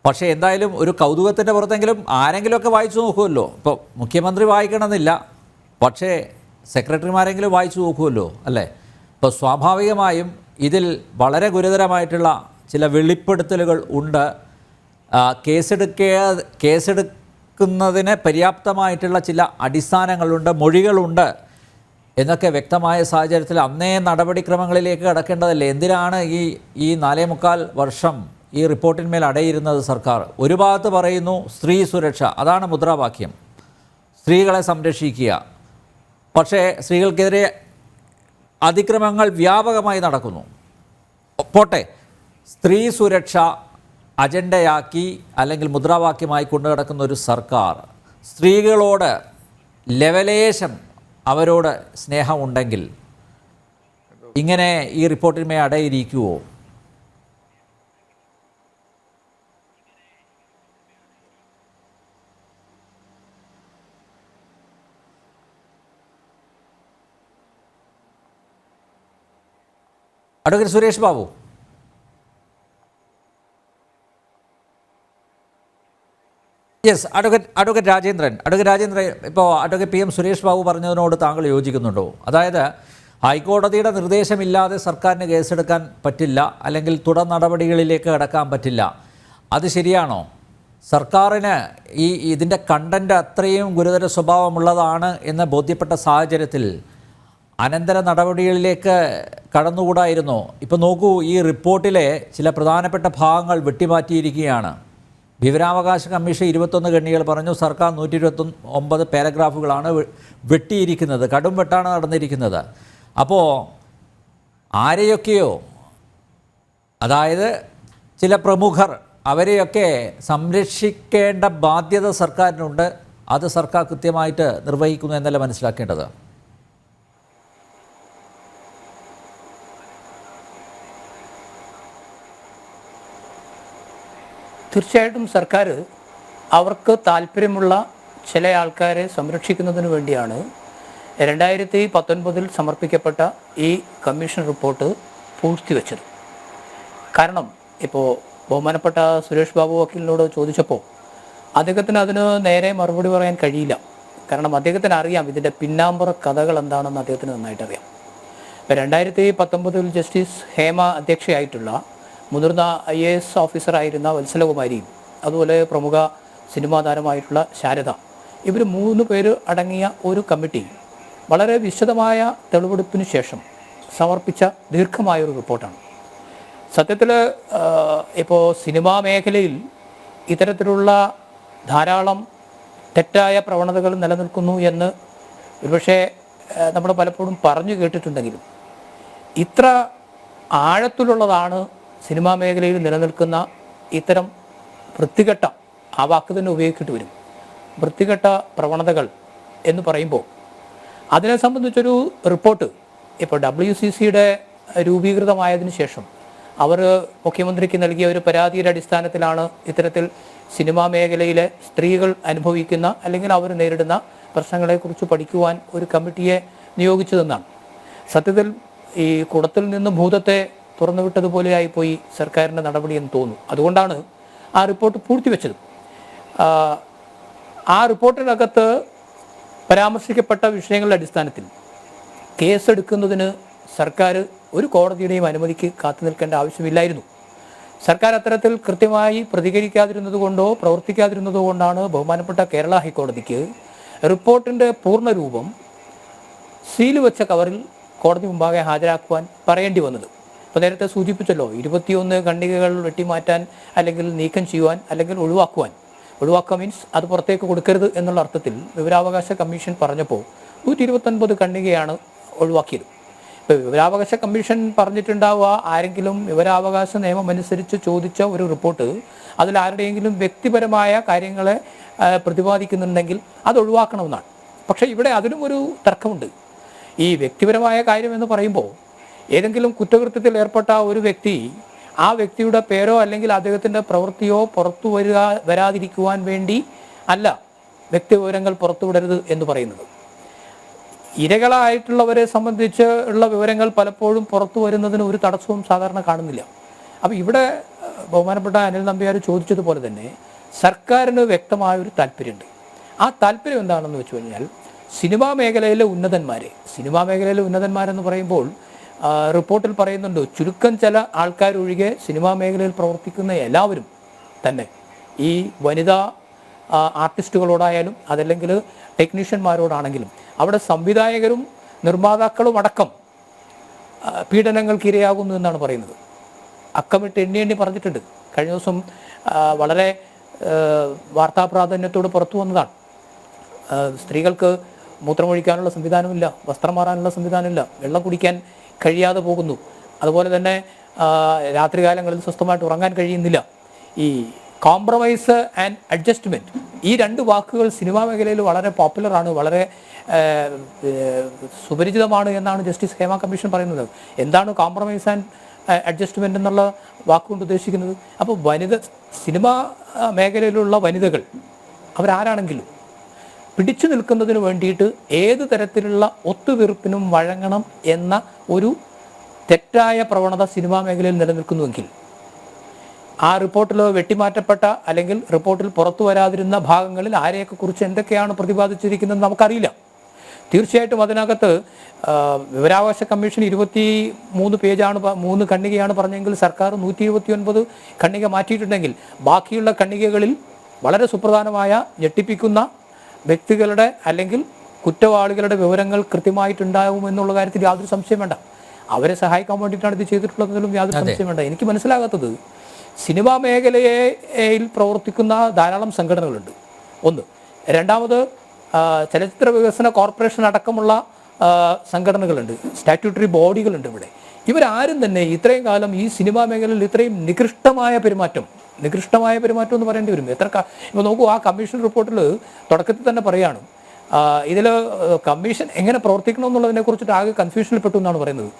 Speaker 1: പക്ഷേ എന്തായാലും ഒരു കൗതുകത്തിൻ്റെ പുറത്തെങ്കിലും ആരെങ്കിലുമൊക്കെ വായിച്ചു നോക്കുമല്ലോ. ഇപ്പോൾ മുഖ്യമന്ത്രി വായിക്കണമെന്നില്ല, പക്ഷേ സെക്രട്ടറിമാരെങ്കിലും വായിച്ചു നോക്കുമല്ലോ, അല്ലേ? ഇപ്പോൾ സ്വാഭാവികമായും ഇതിൽ വളരെ ഗുരുതരമായിട്ടുള്ള ചില വെളിപ്പെടുത്തലുകൾ ഉണ്ട്. കേസെടുക്കുന്നതിന് പര്യാപ്തമായിട്ടുള്ള ചില അടിസ്ഥാനങ്ങളുണ്ട്, മൊഴികളുണ്ട് എന്നൊക്കെ വ്യക്തമായ സാഹചര്യത്തിൽ അന്നേ നടപടിക്രമങ്ങളിലേക്ക് കടക്കേണ്ടതല്ലേ? എന്തിനാണ് ഈ 4.25 വർഷം ഈ റിപ്പോർട്ടിന്മേൽ അടയിരുന്നത് സർക്കാർ? ഒരു ഭാഗത്ത് പറയുന്നു സ്ത്രീ സുരക്ഷ, അതാണ് മുദ്രാവാക്യം, സ്ത്രീകളെ സംരക്ഷിക്കുക. പക്ഷേ സ്ത്രീകൾക്കെതിരെ അതിക്രമങ്ങൾ വ്യാപകമായി നടക്കുന്നു. പോട്ടെ, സ്ത്രീ സുരക്ഷ അജണ്ടയാക്കി അല്ലെങ്കിൽ മുദ്രാവാക്യമായി കൊണ്ടു നടക്കുന്ന ഒരു സർക്കാർ സ്ത്രീകളോട് ലെവലേശം അവരോട് സ്നേഹമുണ്ടെങ്കിൽ ഇങ്ങനെ ഈ റിപ്പോർട്ടിന്മേൽ അടയിരിക്കുമോ? Advocate Suresh Babu. Yes, advocate Rajendran, ഇപ്പോൾ അഡ്വക്കേറ്റ് PM സുരേഷ് ബാബു പറഞ്ഞതിനോട് താങ്കൾ യോജിക്കുന്നുണ്ടോ? അതായത് ഹൈക്കോടതിയുടെ നിർദ്ദേശമില്ലാതെ സർക്കാരിന് കേസെടുക്കാൻ പറ്റില്ല, അല്ലെങ്കിൽ തുടർ നടപടികളിലേക്ക് കടക്കാൻ പറ്റില്ല, അത് ശരിയാണോ? സർക്കാരിന് ഇതിൻ്റെ കണ്ടൻറ്റ് അത്രയും ഗുരുതര സ്വഭാവമുള്ളതാണ് എന്ന് ബോധ്യപ്പെട്ട സാഹചര്യത്തിൽ അനന്തര നടപടികളിലേക്ക് കടന്നുകൂടായിരുന്നോ? ഇപ്പോൾ നോക്കൂ, ഈ റിപ്പോർട്ടിലെ ചില പ്രധാനപ്പെട്ട ഭാഗങ്ങൾ വെട്ടിമാറ്റിയിരിക്കുകയാണ്. വിവരാവകാശ കമ്മീഷൻ 21 ഖണ്ഡികകൾ പറഞ്ഞു, സർക്കാർ 129 പാരഗ്രാഫുകളാണ് വെട്ടിയിരിക്കുന്നത്. കടും വെട്ടാണ് നടന്നിരിക്കുന്നത്. അപ്പോൾ ആരെയൊക്കെയോ, അതായത് ചില പ്രമുഖർ, അവരെയൊക്കെ സംരക്ഷിക്കേണ്ട ബാധ്യത സർക്കാരിനുണ്ട്. അത് സർക്കാർ കൃത്യമായിട്ട് നിർവഹിക്കുന്നു എന്നല്ല മനസ്സിലാക്കേണ്ടത്.
Speaker 4: തീർച്ചയായിട്ടും സർക്കാർ അവർക്ക് താല്പര്യമുള്ള ചില ആൾക്കാരെ സംരക്ഷിക്കുന്നതിന് വേണ്ടിയാണ് 2019 സമർപ്പിക്കപ്പെട്ട ഈ കമ്മീഷൻ റിപ്പോർട്ട് പൂഴ്ത്തിവെച്ചത്. കാരണം ഇപ്പോൾ ബഹുമാനപ്പെട്ട സുരേഷ് ബാബു വക്കീലിനോട് ചോദിച്ചപ്പോൾ അദ്ദേഹത്തിന് അതിന് നേരെ മറുപടി പറയാൻ കഴിയില്ല. കാരണം അദ്ദേഹത്തിന് അറിയാം ഇതിൻ്റെ പിന്നാമ്പുറ കഥകൾ എന്താണെന്ന് അദ്ദേഹത്തിന് നന്നായിട്ട് അറിയാം. ഇപ്പോൾ 2019 ജസ്റ്റിസ് ഹേമ അധ്യക്ഷയായിട്ടുള്ള മുതിർന്ന IAS ഓഫീസറായിരുന്ന വത്സലകുമാരിയും അതുപോലെ പ്രമുഖ സിനിമാ താരമായിട്ടുള്ള ശാരദ, ഇവർ 3 പേര് അടങ്ങിയ ഒരു കമ്മിറ്റി വളരെ വിശദമായ തെളിവെടുപ്പിന് ശേഷം സമർപ്പിച്ച ദീർഘമായൊരു റിപ്പോർട്ടാണ്. സത്യത്തിൽ ഇപ്പോൾ സിനിമാ മേഖലയിൽ ഇത്തരത്തിലുള്ള ധാരാളം തെറ്റായ പ്രവണതകൾ നിലനിൽക്കുന്നു എന്ന് ഒരുപക്ഷെ നമ്മൾ പലപ്പോഴും പറഞ്ഞു കേട്ടിട്ടുണ്ടെങ്കിലും ഇത്ര ആഴത്തിലുള്ളതാണ് സിനിമാ മേഖലയിൽ നിലനിൽക്കുന്ന ഇത്തരം വൃത്തികെട്ട, ആ വാക്ക് തന്നെ ഉപയോഗിക്കേണ്ടി വരും, വൃത്തികെട്ട പ്രവണതകൾ എന്ന് പറയുമ്പോൾ അതിനെ സംബന്ധിച്ചൊരു റിപ്പോർട്ട് ഇപ്പോൾ WCCയുടെ രൂപീകൃതമായതിനു ശേഷം അവർ മുഖ്യമന്ത്രിക്ക് നൽകിയ ഒരു പരാതിയുടെ അടിസ്ഥാനത്തിലാണ് ഇത്തരത്തിൽ സിനിമാ മേഖലയിലെ സ്ത്രീകൾ അനുഭവിക്കുന്ന അല്ലെങ്കിൽ അവർ നേരിടുന്ന പ്രശ്നങ്ങളെക്കുറിച്ച് പഠിക്കുവാൻ ഒരു കമ്മിറ്റിയെ നിയോഗിച്ചതെന്നാണ്. സത്യത്തിൽ ഈ കുടത്തിൽ നിന്ന് ഭൂതത്തെ തുറന്നുവിട്ടതുപോലെയായിപ്പോയി സർക്കാരിൻ്റെ നടപടിയെന്ന് തോന്നുന്നു. അതുകൊണ്ടാണ് ആ റിപ്പോർട്ട് പൂഴ്ത്തിവെച്ചത്. ആ റിപ്പോർട്ടിനകത്ത് പരാമർശിക്കപ്പെട്ട വിഷയങ്ങളുടെ അടിസ്ഥാനത്തിൽ കേസെടുക്കുന്നതിന് സർക്കാർ ഒരു കോടതിയുടെയും അനുമതിക്ക് കാത്തു നിൽക്കേണ്ട ആവശ്യമില്ലായിരുന്നു. സർക്കാർ അത്തരത്തിൽ കൃത്യമായി പ്രതികരിക്കാതിരുന്നത് കൊണ്ടോ പ്രവർത്തിക്കാതിരുന്നത് കൊണ്ടാണ് ബഹുമാനപ്പെട്ട കേരള ഹൈക്കോടതിക്ക് റിപ്പോർട്ടിൻ്റെ പൂർണ്ണരൂപം സീല് വെച്ച കവറിൽ കോടതി മുമ്പാകെ ഹാജരാക്കുവാൻ പറയേണ്ടി വന്നത്. ഇപ്പോൾ നേരത്തെ സൂചിപ്പിച്ചല്ലോ, 21 ഖണ്ഡികകൾ വെട്ടിമാറ്റാൻ അല്ലെങ്കിൽ നീക്കം ചെയ്യുവാൻ അല്ലെങ്കിൽ ഒഴിവാക്കുക മീൻസ് അത് പുറത്തേക്ക് കൊടുക്കരുത് എന്നുള്ള അർത്ഥത്തിൽ വിവരാവകാശ കമ്മീഷൻ പറഞ്ഞപ്പോൾ 129 ഖണ്ഡികയാണ് ഒഴിവാക്കിയത്. ഇപ്പോൾ വിവരാവകാശ കമ്മീഷൻ പറഞ്ഞിട്ടുണ്ടാവുക, ആരെങ്കിലും വിവരാവകാശ നിയമം അനുസരിച്ച് ചോദിച്ച ഒരു റിപ്പോർട്ട് അതിൽ ആരുടെയെങ്കിലും വ്യക്തിപരമായ കാര്യങ്ങളെ പ്രതിപാദിക്കുന്നുണ്ടെങ്കിൽ അത് ഒഴിവാക്കണമെന്നാണ്. പക്ഷേ ഇവിടെ അതിനും ഒരു തർക്കമുണ്ട്. ഈ വ്യക്തിപരമായ കാര്യം എന്ന് പറയുമ്പോൾ ഏതെങ്കിലും കുറ്റകൃത്യത്തിൽ ഏർപ്പെട്ട ഒരു വ്യക്തി, ആ വ്യക്തിയുടെ പേരോ അല്ലെങ്കിൽ അദ്ദേഹത്തിൻ്റെ പ്രവൃത്തിയോ പുറത്തു വരാതിരിക്കുവാൻ വേണ്ടി അല്ല വ്യക്തിവിവരങ്ങൾ പുറത്തുവിടരുത് എന്ന് പറയുന്നത്. ഇരകളായിട്ടുള്ളവരെ സംബന്ധിച്ച് ഉള്ള വിവരങ്ങൾ പലപ്പോഴും പുറത്തു വരുന്നതിന് ഒരു തടസ്സവും സാധാരണ കാണുന്നില്ല. അപ്പോൾ ഇവിടെ ബഹുമാനപ്പെട്ട അനിൽ നമ്പ്യാർ ചോദിച്ചതുപോലെ തന്നെ സർക്കാരിന് വ്യക്തമായൊരു താല്പര്യമുണ്ട്. ആ താല്പര്യം എന്താണെന്ന് വെച്ച് കഴിഞ്ഞാൽ സിനിമാ മേഖലയിലെ ഉന്നതന്മാരെന്ന് പറയുമ്പോൾ റിപ്പോർട്ടിൽ പറയുന്നുണ്ട്, ചുരുക്കം ചില ആൾക്കാരൊഴികെ സിനിമാ മേഖലയിൽ പ്രവർത്തിക്കുന്ന എല്ലാവരും തന്നെ ഈ വനിതാ ആർട്ടിസ്റ്റുകളോടായാലും അതല്ലെങ്കിൽ ടെക്നീഷ്യന്മാരോടാണെങ്കിലും അവിടെ സംവിധായകരും നിർമ്മാതാക്കളും അടക്കം പീഡനങ്ങൾക്ക് ഇരയാകുന്നു എന്നാണ് പറയുന്നത്. അക്കമിട്ട് എണ്ണി പറഞ്ഞിട്ടുണ്ട്. കഴിഞ്ഞ ദിവസം വളരെ വാർത്താ പ്രാധാന്യത്തോട് പുറത്തു വന്നതാണ്. സ്ത്രീകൾക്ക് മൂത്രമൊഴിക്കാനുള്ള സംവിധാനമില്ല, വസ്ത്രം മാറാനുള്ള സംവിധാനമില്ല, വെള്ളം കുടിക്കാൻ കഴിയാതെ പോകുന്നു. അതുപോലെ തന്നെ രാത്രികാലങ്ങളിൽ സ്വസ്ഥമായിട്ട് ഉറങ്ങാൻ കഴിയുന്നില്ല. ഈ കോംപ്രമൈസ് ആൻഡ് അഡ്ജസ്റ്റ്മെൻറ്റ്, ഈ 2 വാക്കുകൾ സിനിമാ മേഖലയിൽ വളരെ പോപ്പുലറാണ്, വളരെ സുപരിചിതമാണ് എന്നാണ് ജസ്റ്റിസ് ഹേമ കമ്മീഷൻ പറയുന്നത്. എന്താണ് കോംപ്രമൈസ് ആൻഡ് അഡ്ജസ്റ്റ്മെൻറ്റ് എന്നുള്ള വാക്കുകൊണ്ട് ഉദ്ദേശിക്കുന്നത്? അപ്പോൾ സിനിമാ മേഖലയിലുള്ള വനിതകൾ അവരാരാണെങ്കിലും പിടിച്ചു നിൽക്കുന്നതിന് വേണ്ടിയിട്ട് ഏത് തരത്തിലുള്ള ഒത്തുതീർപ്പിനും വഴങ്ങണം എന്ന ഒരു തെറ്റായ പ്രവണത സിനിമാ മേഖലയിൽ നിലനിൽക്കുന്നുവെങ്കിൽ ആ റിപ്പോർട്ടിൽ വെട്ടിമാറ്റപ്പെട്ട അല്ലെങ്കിൽ റിപ്പോർട്ടിൽ പുറത്തു വരാതിരുന്ന ഭാഗങ്ങളിൽ ആരെയൊക്കെ കുറിച്ച് എന്തൊക്കെയാണ് പ്രതിപാദിച്ചിരിക്കുന്നത് നമുക്കറിയില്ല. തീർച്ചയായിട്ടും അതിനകത്ത് വിവരാവകാശ കമ്മീഷൻ 23 പേജാണ് 3 ഖണ്ഡികയാണ് പറഞ്ഞെങ്കിൽ സർക്കാർ 129 ഖണ്ഡിക മാറ്റിയിട്ടുണ്ടെങ്കിൽ ബാക്കിയുള്ള ഖണ്ഡികകളിൽ വളരെ സുപ്രധാനമായ ഞെട്ടിപ്പിക്കുന്ന വ്യക്തികളുടെ അല്ലെങ്കിൽ കുറ്റവാളികളുടെ വിവരങ്ങൾ കൃത്യമായിട്ടുണ്ടാകും എന്നുള്ള കാര്യത്തിൽ യാതൊരു സംശയം വേണ്ട. അവരെ സഹായിക്കാൻ വേണ്ടിയിട്ടാണ് ഇത് ചെയ്തിട്ടുള്ളതെങ്കിലും യാതൊരു സംശയം വേണ്ട. എനിക്ക് മനസ്സിലാകാത്തത് സിനിമാ മേഖലയിൽ പ്രവർത്തിക്കുന്ന ധാരാളം സംഘടനകളുണ്ട്, ഒന്ന്. രണ്ടാമത് ചലച്ചിത്ര വികസന കോർപ്പറേഷൻ അടക്കമുള്ള സംഘടനകളുണ്ട്, സ്റ്റാറ്റ്യൂട്ടറി ബോഡികളുണ്ട്. ഇവരാരും തന്നെ ഇത്രയും കാലം ഈ സിനിമാ മേഖലയിൽ ഇത്രയും നികൃഷ്ടമായ പെരുമാറ്റം എന്ന് പറയേണ്ടി വരും. ഇപ്പോൾ നോക്കൂ, ആ കമ്മീഷൻ റിപ്പോർട്ടിൽ തുടക്കത്തിൽ തന്നെ പറയുകയാണ് ഇതിൽ കമ്മീഷൻ എങ്ങനെ പ്രവർത്തിക്കണം എന്നുള്ളതിനെ കുറിച്ചിട്ട് ആകെ കൺഫ്യൂഷനിൽപ്പെട്ടു എന്നാണ് പറയുന്നത്.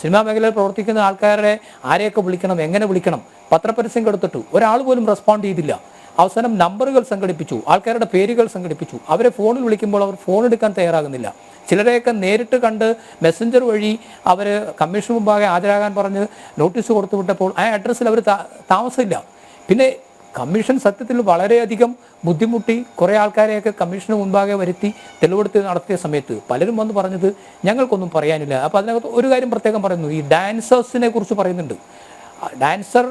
Speaker 4: സിനിമാ മേഖലയിൽ പ്രവർത്തിക്കുന്ന ആൾക്കാരെ ആരെയൊക്കെ വിളിക്കണം, എങ്ങനെ വിളിക്കണം, പത്രപരസ്യം കൊടുത്തിട്ടു ഒരാൾ പോലും റെസ്പോണ്ട് ചെയ്തില്ല. അവസാനം നമ്പറുകൾ സംഘടിപ്പിച്ചു, ആൾക്കാരുടെ പേരുകൾ സംഘടിപ്പിച്ചു. അവരെ ഫോണിൽ വിളിക്കുമ്പോൾ അവർ ഫോൺ എടുക്കാൻ തയ്യാറാകുന്നില്ല. ചിലരെയൊക്കെ നേരിട്ട് കണ്ട് മെസ്സഞ്ചർ വഴി അവർ കമ്മീഷൻ മുമ്പാകെ ഹാജരാകാൻ പറഞ്ഞ് നോട്ടീസ് കൊടുത്തു വിട്ടപ്പോൾ ആ അഡ്രസ്സിൽ അവർ താമസമില്ല. പിന്നെ കമ്മീഷൻ സത്യത്തിൽ വളരെയധികം ബുദ്ധിമുട്ടി കുറേ ആൾക്കാരെയൊക്കെ കമ്മീഷന് മുൻപാകെ വരുത്തി തെളിവെടുത്ത് നടത്തിയ സമയത്ത് പലരും വന്ന് പറഞ്ഞത് ഞങ്ങൾക്കൊന്നും പറയാനില്ല. അപ്പോൾ അതിനകത്ത് ഒരു കാര്യം പ്രത്യേകം പറയുന്നു, ഈ ഡാൻസേഴ്സിനെ കുറിച്ച് പറയുന്നുണ്ട്. ഡാൻസർ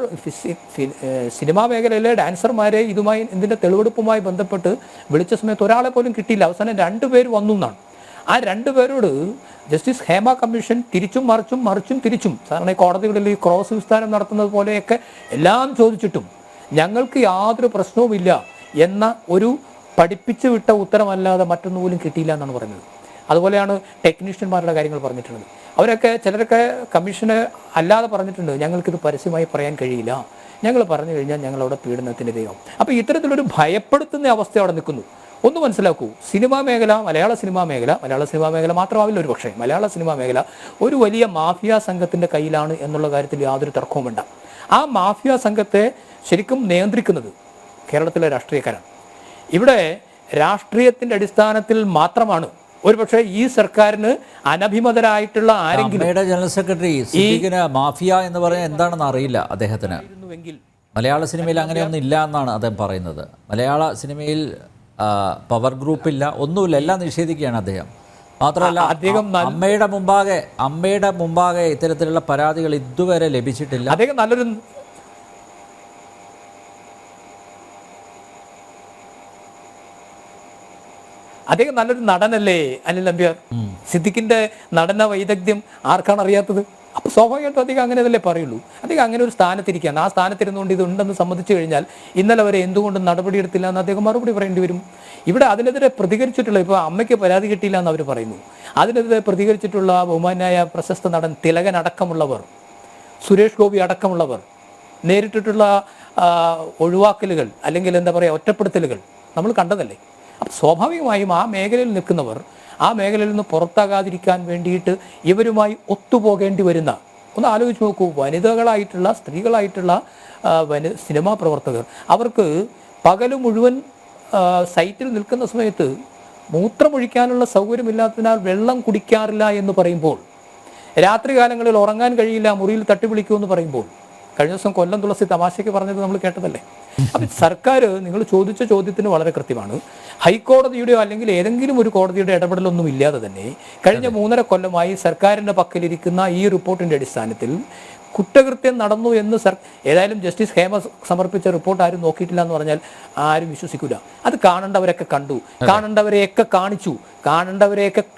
Speaker 4: സിനിമാ മേഖലയിലെ ഡാൻസർമാരെ ഇതിൻ്റെ തെളിവെടുപ്പുമായി ബന്ധപ്പെട്ട് വിളിച്ച സമയത്ത് ഒരാളെ പോലും കിട്ടിയില്ല. അവസാനം 2 പേര് വന്നു എന്നാണ്. ആ 2 പേരോട് ജസ്റ്റിസ് ഹേമ കമ്മീഷൻ തിരിച്ചും മറിച്ചും തിരിച്ചും സാധാരണ കോടതികളിൽ ഈ ക്രോസ് വിസ്താരം നടത്തുന്നത് പോലെയൊക്കെ എല്ലാം ചോദിച്ചിട്ടും ഞങ്ങൾക്ക് യാതൊരു പ്രശ്നവുമില്ല എന്ന ഒരു പഠിപ്പിച്ചു വിട്ട ഉത്തരമല്ലാതെ മറ്റൊന്നുപോലും കിട്ടിയില്ല എന്നാണ് പറയുന്നത്. അതുപോലെയാണ് ടെക്നീഷ്യന്മാരുടെ കാര്യങ്ങൾ പറഞ്ഞിട്ടുള്ളത്. അവരൊക്കെ ചിലരൊക്കെ കമ്മീഷന് അല്ലാതെ പറഞ്ഞിട്ടുണ്ട്, ഞങ്ങൾക്കിത് പരസ്യമായി പറയാൻ കഴിയില്ല, ഞങ്ങൾ പറഞ്ഞു കഴിഞ്ഞാൽ ഞങ്ങളവിടെ പീഡനത്തിനിരയാവും. അപ്പോൾ ഇത്തരത്തിലൊരു ഭയപ്പെടുത്തുന്ന അവസ്ഥ അവിടെ നിൽക്കുന്നു. ഒന്ന് മനസ്സിലാക്കൂ, മലയാള സിനിമാ മേഖല മാത്രമാവില്ല ഒരു പക്ഷേ, മലയാള സിനിമാ മേഖല ഒരു വലിയ മാഫിയ സംഘത്തിൻ്റെ കയ്യിലാണ് എന്നുള്ള കാര്യത്തിൽ യാതൊരു തർക്കവും വേണ്ട. ആ മാഫിയ സംഘത്തെ ശരിക്കും നിയന്ത്രിക്കുന്നത് കേരളത്തിലെ രാഷ്ട്രീയക്കാരാണ്. ഇവിടെ രാഷ്ട്രീയത്തിൻ്റെ അടിസ്ഥാനത്തിൽ മാത്രമാണ് ഒരുപക്ഷെ ഈ സർക്കാരിന് അനഭിമതരായിട്ടുള്ള ആരെങ്കിലും
Speaker 1: ജനറൽ സെക്രട്ടറി മാഫിയ എന്ന് പറയാൻ എന്താണെന്ന് അറിയില്ല അദ്ദേഹത്തിന്. മലയാള സിനിമയിൽ അങ്ങനെയൊന്നും ഇല്ല എന്നാണ് അദ്ദേഹം പറയുന്നത്. മലയാള സിനിമയിൽ പവർ ഗ്രൂപ്പില്ല, ഒന്നുമില്ല, എല്ലാം നിഷേധിക്കുകയാണ് അദ്ദേഹം. മാത്രമല്ല അദ്ദേഹം അമ്മയുടെ മുമ്പാകെ ഇത്തരത്തിലുള്ള പരാതികൾ ഇതുവരെ ലഭിച്ചിട്ടില്ല.
Speaker 4: അദ്ദേഹം നല്ലൊരു നടനല്ലേ അനിൽ നമ്പ്യാർ. സിദ്ദിഖിന്റെ നടന വൈദഗ്ധ്യം ആർക്കാണ് അറിയാത്തത്? അപ്പോൾ സ്വാഭാവികമായിട്ടും അദ്ദേഹം അങ്ങനെ അതല്ലേ പറയുള്ളൂ. അദ്ദേഹം അങ്ങനെ ഒരു സ്ഥാനത്തിരിക്കുകയാണ്. ആ സ്ഥാനത്തിരുന്നുകൊണ്ട് ഇതുണ്ടെന്ന് സമ്മതിച്ചു കഴിഞ്ഞാൽ ഇന്നലെ വരെ എന്തുകൊണ്ടും നടപടിയെടുത്തില്ല എന്ന് അദ്ദേഹം മറുപടി പറയേണ്ടി വരും. ഇവിടെ അതിനെതിരെ പ്രതികരിച്ചിട്ടുള്ള, ഇപ്പോൾ അമ്മയ്ക്ക് പരാതി കിട്ടിയില്ല എന്ന് അവർ പറയുന്നു, അതിനെതിരെ പ്രതികരിച്ചിട്ടുള്ള ബഹുമാനായ പ്രശസ്ത നടൻ തിലകൻ അടക്കമുള്ളവർ, സുരേഷ് ഗോപി അടക്കമുള്ളവർ നേരിട്ടിട്ടുള്ള ഒഴിവാക്കലുകൾ അല്ലെങ്കിൽ എന്താ പറയുക ഒറ്റപ്പെടുത്തലുകൾ നമ്മൾ കണ്ടതല്ലേ. അപ്പം സ്വാഭാവികമായും ആ മേഖലയിൽ നിൽക്കുന്നവർ ആ മേഖലയിൽ നിന്ന് പുറത്താകാതിരിക്കാൻ വേണ്ടിയിട്ട് ഇവരുമായി ഒത്തുപോകേണ്ടി വരുന്ന, ഒന്ന് ആലോചിച്ച് നോക്കൂ, സ്ത്രീകളായിട്ടുള്ള സിനിമാ പ്രവർത്തകർ, അവർക്ക് പകല് മുഴുവൻ സൈറ്റിൽ നിൽക്കുന്ന സമയത്ത് മൂത്രമൊഴിക്കാനുള്ള സൗകര്യമില്ലാത്തതിനാൽ വെള്ളം കുടിക്കാറില്ല എന്ന് പറയുമ്പോൾ, രാത്രികാലങ്ങളിൽ ഉറങ്ങാൻ കഴിയില്ല, മുറിയിൽ തട്ടിവിളിക്കുമെന്ന് പറയുമ്പോൾ, കഴിഞ്ഞ ദിവസം കൊല്ലം തുളസി തമാശയ്ക്ക് പറഞ്ഞത് നമ്മൾ കേട്ടതല്ലേ. അപ്പം സർക്കാർ നിങ്ങൾ ചോദിച്ച ചോദ്യത്തിന് വളരെ കൃത്യമാണ്. ഹൈക്കോടതിയുടെയോ അല്ലെങ്കിൽ ഏതെങ്കിലും ഒരു കോടതിയുടെ ഇടപെടലൊന്നും ഇല്ലാതെ തന്നെ കഴിഞ്ഞ 3.5 കൊല്ലമായി സർക്കാരിൻ്റെ പക്കലിരിക്കുന്ന ഈ റിപ്പോർട്ടിൻ്റെ അടിസ്ഥാനത്തിൽ കുറ്റകൃത്യം നടന്നു എന്ന് ഏതായാലും ജസ്റ്റിസ് ഹേമ സമർപ്പിച്ച റിപ്പോർട്ട് ആരും നോക്കിയിട്ടില്ല എന്ന് പറഞ്ഞാൽ ആരും വിശ്വസിക്കില്ല. അത് കാണേണ്ടവരൊക്കെ കണ്ടു, കാണേണ്ടവരെയൊക്കെ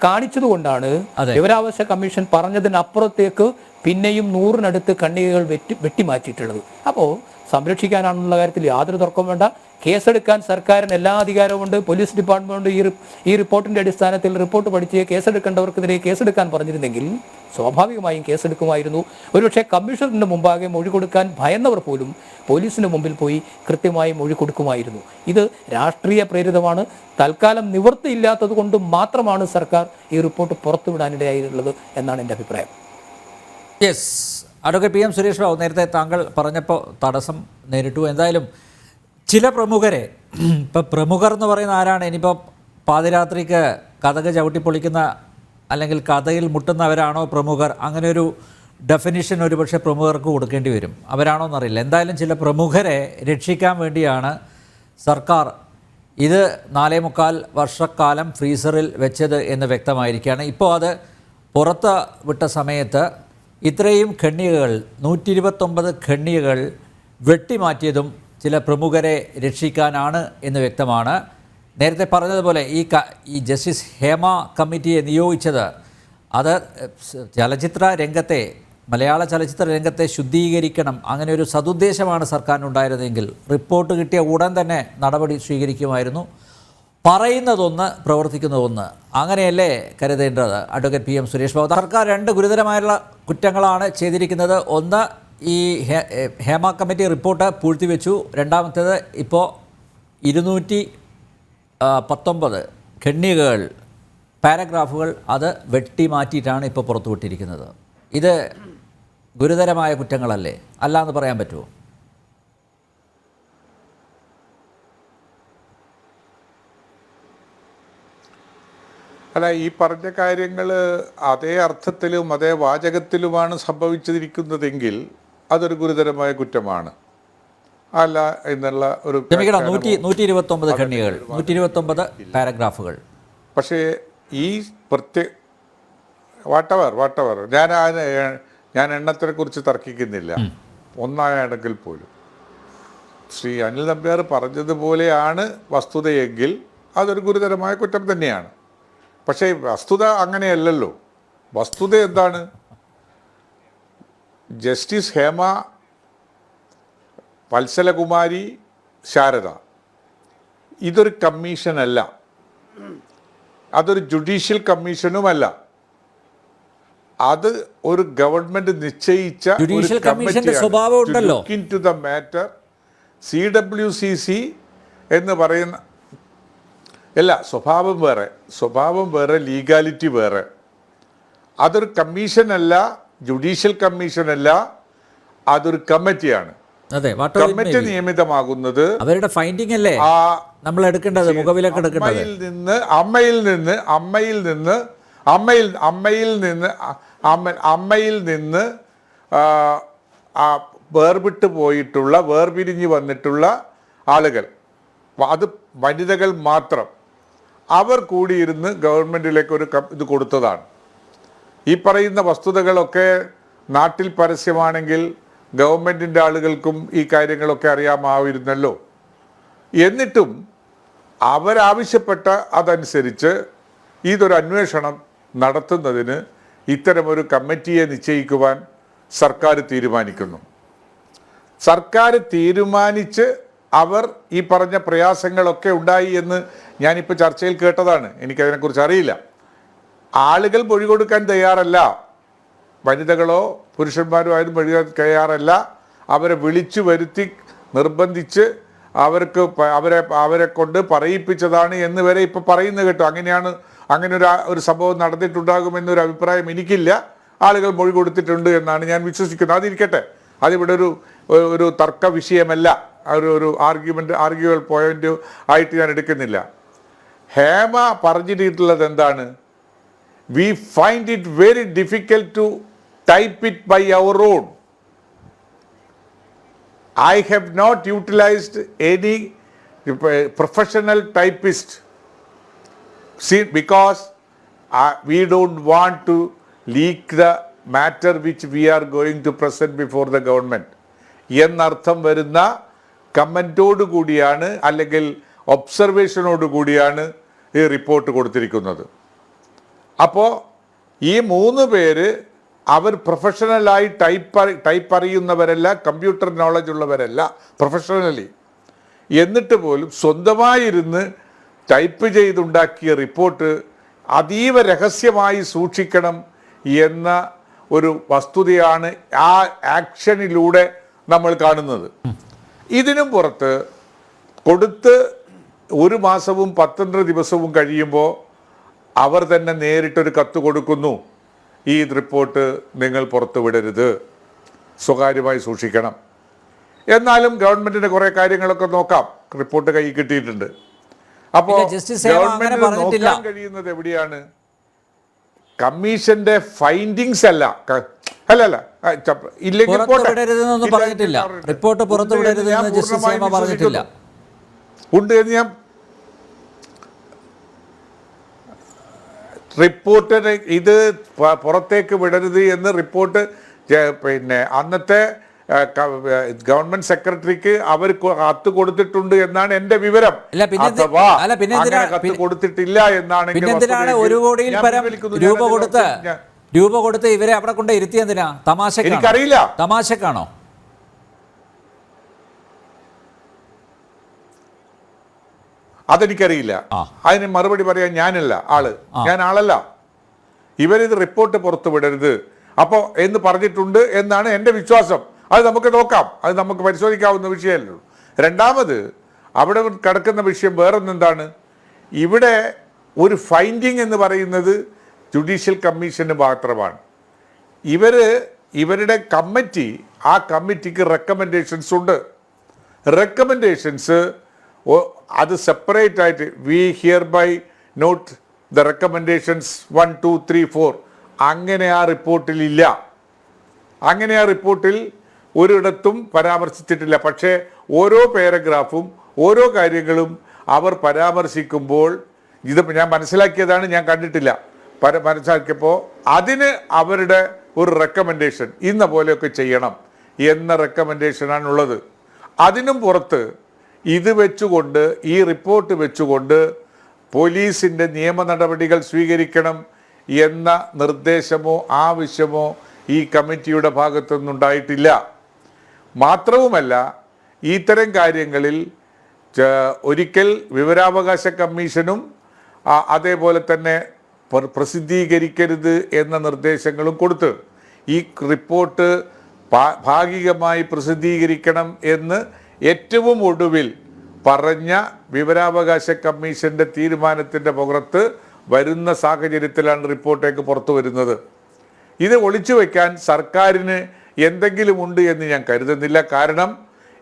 Speaker 4: കാണിച്ചതുകൊണ്ടാണ് വിവരാവകാശ കമ്മീഷൻ പറഞ്ഞതിനപ്പുറത്തേക്ക് പിന്നെയും 100-നടുത്ത് ഖണ്ഡികകൾ വെട്ടിമാറ്റിയിട്ടുള്ളത്. അപ്പോൾ സംരക്ഷിക്കാനാണെന്നുള്ള കാര്യത്തിൽ യാതൊരു തർക്കവും വേണ്ട. കേസെടുക്കാൻ സർക്കാരിന് എല്ലാ അധികാരവുമുണ്ട്. പോലീസ് ഡിപ്പാർട്ട്മെന്റ് ഈ റിപ്പോർട്ടിൻ്റെ അടിസ്ഥാനത്തിൽ റിപ്പോർട്ട് പഠിച്ച് കേസെടുക്കേണ്ടവർക്കെതിരെ കേസെടുക്കാൻ പറഞ്ഞിരുന്നെങ്കിൽ സ്വാഭാവികമായും കേസെടുക്കുമായിരുന്നു. ഒരുപക്ഷെ കമ്മീഷണറിന് മുമ്പാകെ മൊഴി കൊടുക്കാൻ ഭയന്നവർ പോലും പോലീസിന് മുമ്പിൽ പോയി കൃത്യമായി മൊഴി കൊടുക്കുമായിരുന്നു. ഇത് രാഷ്ട്രീയ പ്രേരിതമാണ്. തൽക്കാലം നിവൃത്തിയില്ലാത്തത് കൊണ്ട് മാത്രമാണ് സർക്കാർ ഈ റിപ്പോർട്ട് പുറത്തുവിടാനിടയായിട്ടുള്ളത് എന്നാണ് എൻ്റെ അഭിപ്രായം.
Speaker 1: Yes, advocate PM Suresh Babu, നേരത്തെ താങ്കൾ പറഞ്ഞപ്പോൾ തടസ്സം നേരിട്ടു. എന്തായാലും ചില പ്രമുഖരെ, ഇപ്പോൾ പ്രമുഖർ എന്ന് പറയുന്ന ആരാണ്? ഇനിയിപ്പോൾ പാതിരാത്രിക്ക് കതക് ചവിട്ടിപ്പൊളിക്കുന്ന അല്ലെങ്കിൽ കഥയിൽ മുട്ടുന്നവരാണോ പ്രമുഖർ? അങ്ങനെ ഒരു ഡെഫിനിഷൻ ഒരുപക്ഷെ പ്രമുഖർക്ക് കൊടുക്കേണ്ടി വരും. അവരാണോ എന്നറിയില്ല. എന്തായാലും ചില പ്രമുഖരെ രക്ഷിക്കാൻ വേണ്ടിയാണ് സർക്കാർ ഇത് 4.25 വർഷക്കാലം ഫ്രീസറിൽ വെച്ചത് എന്ന് വ്യക്തമായിരിക്കുകയാണ്. ഇപ്പോൾ അത് പുറത്ത് വിട്ട സമയത്ത് ഇത്രയും ഖണ്ഡികകൾ 129 ഖണ്ഡികകൾ വെട്ടിമാറ്റിയതും ചില പ്രമുഖരെ രക്ഷിക്കാനാണ് എന്ന് വ്യക്തമാണ്. നേരത്തെ പറഞ്ഞതുപോലെ ഈ ജസ്റ്റിസ് ഹേമ കമ്മിറ്റിയെ നിയോഗിച്ചത് അത് ചലച്ചിത്ര രംഗത്തെ മലയാള ചലച്ചിത്ര രംഗത്തെ ശുദ്ധീകരിക്കണം, അങ്ങനെ ഒരു സതുദ്ദേശമാണ് സർക്കാരിനുണ്ടായിരുന്നെങ്കിൽ റിപ്പോർട്ട് കിട്ടിയ ഉടൻ തന്നെ നടപടി സ്വീകരിക്കുമായിരുന്നു. പറയുന്നതൊന്ന് പ്രവർത്തിക്കുന്നതൊന്ന്, അങ്ങനെയല്ലേ കരുതേണ്ടത്? അഡ്വക്കേറ്റ് PM സുരേഷ് ബാബു, സർക്കാർ 2 ഗുരുതരമായുള്ള കുറ്റങ്ങളാണ് ചെയ്തിരിക്കുന്നത്. ഒന്ന്, ഈ ഹേമ കമ്മിറ്റി റിപ്പോർട്ട് പൂഴ്ത്തിവെച്ചു. രണ്ടാമത്തേത് ഇപ്പോൾ 219 ഖണ്ഡികകൾ പാരഗ്രാഫുകൾ അത് വെട്ടിമാറ്റിയിട്ടാണ് ഇപ്പോൾ പുറത്തുവിട്ടിരിക്കുന്നത്. ഇത് ഗുരുതരമായ കുറ്റങ്ങളല്ലേ? അല്ല എന്ന് പറയാൻ പറ്റുമോ?
Speaker 3: അല്ല, ഈ പറഞ്ഞ കാര്യങ്ങൾ അതേ അർത്ഥത്തിലും അതേ വാചകത്തിലുമാണ് സംഭവിച്ചിരിക്കുന്നതെങ്കിൽ അതൊരു ഗുരുതരമായ കുറ്റമാണ്. അല്ല എന്നുള്ള ഒരു
Speaker 1: 129 ഖണ്ഡികകൾ, 129 പാരഗ്രാഫുകൾ.
Speaker 3: പക്ഷേ ഈ വാട്ടവർ ഞാൻ എണ്ണത്തിനെക്കുറിച്ച് തർക്കിക്കുന്നില്ല. ഒന്നായാണെങ്കിൽ പോലും ശ്രീ അനിൽ നമ്പ്യാർ പറഞ്ഞതുപോലെയാണ് വസ്തുതയെങ്കിൽ അതൊരു ഗുരുതരമായ കുറ്റം തന്നെയാണ്. പക്ഷേ വസ്തുത അങ്ങനെയല്ലല്ലോ. വസ്തുത എന്താണ്? ജസ്റ്റിസ് ഹേമ, വത്സലകുമാരി, ശാരദ ഇതൊരു കമ്മീഷനല്ല, അതൊരു ജുഡീഷ്യൽ കമ്മീഷനുമല്ല. അത് ഒരു ഗവൺമെന്റ് നിശ്ചയിച്ച
Speaker 1: ജുഡീഷ്യൽ കമ്മീഷന്റെ സ്വഭാവം ഉണ്ടല്ലോ.
Speaker 3: ടു ദ മാറ്റർ CWCC എന്ന് പറയുന്ന സ്വഭാവം വേറെ, ലീഗാലിറ്റി വേറെ. അതൊരു കമ്മീഷനല്ല, ജുഡീഷ്യൽ കമ്മീഷനല്ല, അതൊരു കമ്മിറ്റിയാണ്. കമ്മിറ്റി നിയമിതമാകുന്നത്
Speaker 1: അവരുടെ ഫൈൻഡിംഗ് അല്ലേ നമ്മൾ എടുക്കേണ്ടത്, മുഖവിലൊക്കെ എടുക്കേണ്ടത്. അമ്മയിൽ നിന്ന് വേർപിട്ട് പോയിട്ടുള്ള, വേർപിരിഞ്ഞ് വന്നിട്ടുള്ള ആളുകൾ, അത് വനിതകൾ മാത്രം, അവർ കൂടിയിരുന്ന് ഗവൺമെൻറ്റിലേക്ക് ഒരു ഇത് കൊടുത്തതാണ്. ഈ പറയുന്ന വസ്തുതകളൊക്കെ നാട്ടിൽ പരസ്യമാണെങ്കിൽ ഗവൺമെൻറ്റിൻ്റെ ആളുകൾക്കും ഈ കാര്യങ്ങളൊക്കെ അറിയാമായിരുന്നല്ലോ. എന്നിട്ടും അവരാവശ്യപ്പെട്ട അതനുസരിച്ച് ഇതൊരു അന്വേഷണം നടത്തുന്നതിന് ഇത്തരമൊരു കമ്മിറ്റിയെ നിശ്ചയിക്കുവാൻ സർക്കാർ തീരുമാനിക്കുന്നു. സർക്കാർ തീരുമാനിച്ച് അവർ ഈ പറഞ്ഞ പ്രയാസങ്ങളൊക്കെ ഉണ്ടായി എന്ന് ഞാനിപ്പോൾ ചർച്ചയിൽ കേട്ടതാണ്. എനിക്കതിനെക്കുറിച്ച് അറിയില്ല. ആളുകൾ മൊഴി കൊടുക്കാൻ തയ്യാറല്ല, വനിതകളോ പുരുഷന്മാരോ ആയാലും മൊഴി തയ്യാറല്ല. അവരെ വിളിച്ചു വരുത്തി നിർബന്ധിച്ച് അവരെ കൊണ്ട് പറയിപ്പിച്ചതാണ് എന്ന് വരെ ഇപ്പോൾ പറയുന്നത് കേട്ടോ. അങ്ങനെ ഒരു സംഭവം നടന്നിട്ടുണ്ടാകുമെന്നൊരു അഭിപ്രായം എനിക്കില്ല. ആളുകൾ മൊഴി കൊടുത്തിട്ടുണ്ട് എന്നാണ് ഞാൻ വിശ്വസിക്കുന്നത്. അതിരിക്കട്ടെ, അതിവിടെ ഒരു തർക്ക വിഷയമല്ല, ഒരു ആർഗ്യുവൽ പോയിന്റ് ആയിട്ട് ഞാൻ എടുക്കുന്നില്ല. ഹേമ പറഞ്ഞിട്ടുള്ളത് എന്താണ്? We find it very difficult to type it by our own. I have not utilized any professional typist because we don't want to leak the matter which we are going to present before the government. എന്നർത്ഥം വരുന്ന കമൻറ്റോട് കൂടിയാണ്, അല്ലെങ്കിൽ ഒബ്സർവേഷനോട് കൂടിയാണ് ഈ report കൊടുത്തിരിക്കുന്നത്. അപ്പോൾ ഈ 3 പേര് അവർ പ്രൊഫഷണലായി ടൈപ്പ് അറിയുന്നവരല്ല, കമ്പ്യൂട്ടർ നോളജ് ഉള്ളവരല്ല പ്രൊഫഷണലി. എന്നിട്ട് പോലും സ്വന്തമായിരുന്ന് ടൈപ്പ് ചെയ്തുണ്ടാക്കിയ റിപ്പോർട്ട് അതീവ രഹസ്യമായി സൂക്ഷിക്കണം എന്ന ഒരു വസ്തുതയാണ് ആ ആക്ഷനിലൂടെ നമ്മൾ കാണുന്നത്. ഇതിനും പുറത്ത് കൊടുത്ത് 1 മാസവും 12 ദിവസവും കഴിയുമ്പോൾ അവർ തന്നെ നേരിട്ടൊരു കത്ത് കൊടുക്കുന്നു, ഈ റിപ്പോർട്ട് നിങ്ങൾ പുറത്തുവിടരുത്, സ്വകാര്യമായി സൂക്ഷിക്കണം. എന്നാലും ഗവൺമെന്റിന് കുറെ കാര്യങ്ങളൊക്കെ നോക്കാം, റിപ്പോർട്ട് കൈ കിട്ടിയിട്ടുണ്ട്. അപ്പോൾ ഗവൺമെന്റിന് നോക്കാൻ കഴിയുന്നത് എവിടെയാണ്? കമ്മീഷന്റെ ഫൈൻഡിങ്സ് അല്ല,
Speaker 3: അല്ല ഇല്ലെങ്കിൽ
Speaker 1: പുറത്തു വിടരുതെന്നൊന്നും പറഞ്ഞിട്ടില്ല. റിപ്പോർട്ട് പുറത്തു വിടരുതെന്ന് ജസ്റ്റിസ് ഹേമ പറഞ്ഞിട്ടില്ല.
Speaker 3: ഉണ്ട് എന്ന് ഞാൻ റിപ്പോർട്ട് ഇത് പുറത്തേക്ക് വിടരുത് എന്ന് റിപ്പോർട്ട് പിന്നെ അന്നത്തെ ഗവൺമെന്റ് സെക്രട്ടറിക്ക് അവർ കത്ത് കൊടുത്തിട്ടുണ്ട് എന്നാണ് എന്റെ വിവരം. അഥവാ കത്ത് കൊടുത്തിട്ടില്ല എന്നാണെങ്കിൽ
Speaker 1: ഒരു കോടിയിൽ പരം രൂപ കൊടുത്ത് ഇവരെ അവിടെ കൊണ്ട് ഇരുത്തിയെന്തിനാ?
Speaker 3: എനിക്കറിയില്ല.
Speaker 1: തമാശക്കാണോ?
Speaker 3: അതെനിക്കറിയില്ല. അതിന് മറുപടി പറയാൻ ഞാനല്ല ആളല്ല. ഇവരിത് റിപ്പോർട്ട് പുറത്തു വിടരുത് എന്ന് പറഞ്ഞിട്ടുണ്ട് എന്നാണ് എൻ്റെ വിശ്വാസം. അത് നമുക്ക് നോക്കാം, അത് നമുക്ക് പരിശോധിക്കാവുന്ന വിഷയമല്ലോ. രണ്ടാമത് അവിടെ കിടക്കുന്ന വിഷയം വേറൊന്നെന്താണ്, ഇവിടെ ഒരു ഫൈൻഡിങ് എന്ന് പറയുന്നത് ജുഡീഷ്യൽ കമ്മീഷന് മാത്രമാണ്. ഇവരുടെ കമ്മിറ്റി, ആ കമ്മിറ്റിക്ക് റെക്കമെൻഡേഷൻസ് ഉണ്ട്. റെക്കമെൻഡേഷൻസ് അത് സെപ്പറേറ്റ് ആയിട്ട് we hereby note the recommendations 1, 2, 3, 4 അങ്ങനെ ആ റിപ്പോർട്ടിൽ ഇല്ല. അങ്ങനെ ആ റിപ്പോർട്ടിൽ ഒരിടത്തും പരാമർശിച്ചിട്ടില്ല. പക്ഷേ ഓരോ പാരഗ്രാഫും ഓരോ കാര്യങ്ങളും അവർ പരാമർശിക്കുമ്പോൾ ഇത് ഞാൻ മനസ്സിലാക്കിയതാണ്, ഞാൻ കണ്ടിട്ടില്ല. മനസ്സിലാക്കിയപ്പോൾ അതിന് അവരുടെ ഒരു റെക്കമെൻഡേഷൻ ഇന്ന പോലെയൊക്കെ ചെയ്യണം എന്ന റെക്കമെൻഡേഷനാണുള്ളത്. അതിനും പുറത്ത് ഇത് വെച്ചുകൊണ്ട്, ഈ റിപ്പോർട്ട് വെച്ചുകൊണ്ട് പോലീസിൻ്റെ നിയമ നടപടികൾ സ്വീകരിക്കണം എന്ന നിർദ്ദേശമോ ആവശ്യമോ ഈ കമ്മിറ്റിയുടെ ഭാഗത്തുനിന്നുണ്ടായിട്ടില്ല. മാത്രവുമല്ല, ഇത്തരം കാര്യങ്ങളിൽ ഒരിക്കൽ വിവരാവകാശ കമ്മീഷനും അതേപോലെ തന്നെ പ്രസിദ്ധീകരിക്കരുത് എന്ന നിർദ്ദേശങ്ങളും കൊടുത്ത് ഈ റിപ്പോർട്ട് ഭാഗികമായി പ്രസിദ്ധീകരിക്കണം എന്ന് ഏറ്റവും ഒടുവിൽ പറഞ്ഞ വിവരാവകാശ കമ്മീഷന്റെ തീരുമാനത്തിൻ്റെ പുറത്ത് വരുന്ന സാഹചര്യത്തിലാണ് റിപ്പോർട്ടേക്ക് പുറത്തു വരുന്നത്. ഇത് ഒളിച്ചു വയ്ക്കാൻ സർക്കാരിന് എന്തെങ്കിലും ഉണ്ട് എന്ന് ഞാൻ കരുതുന്നില്ല. കാരണം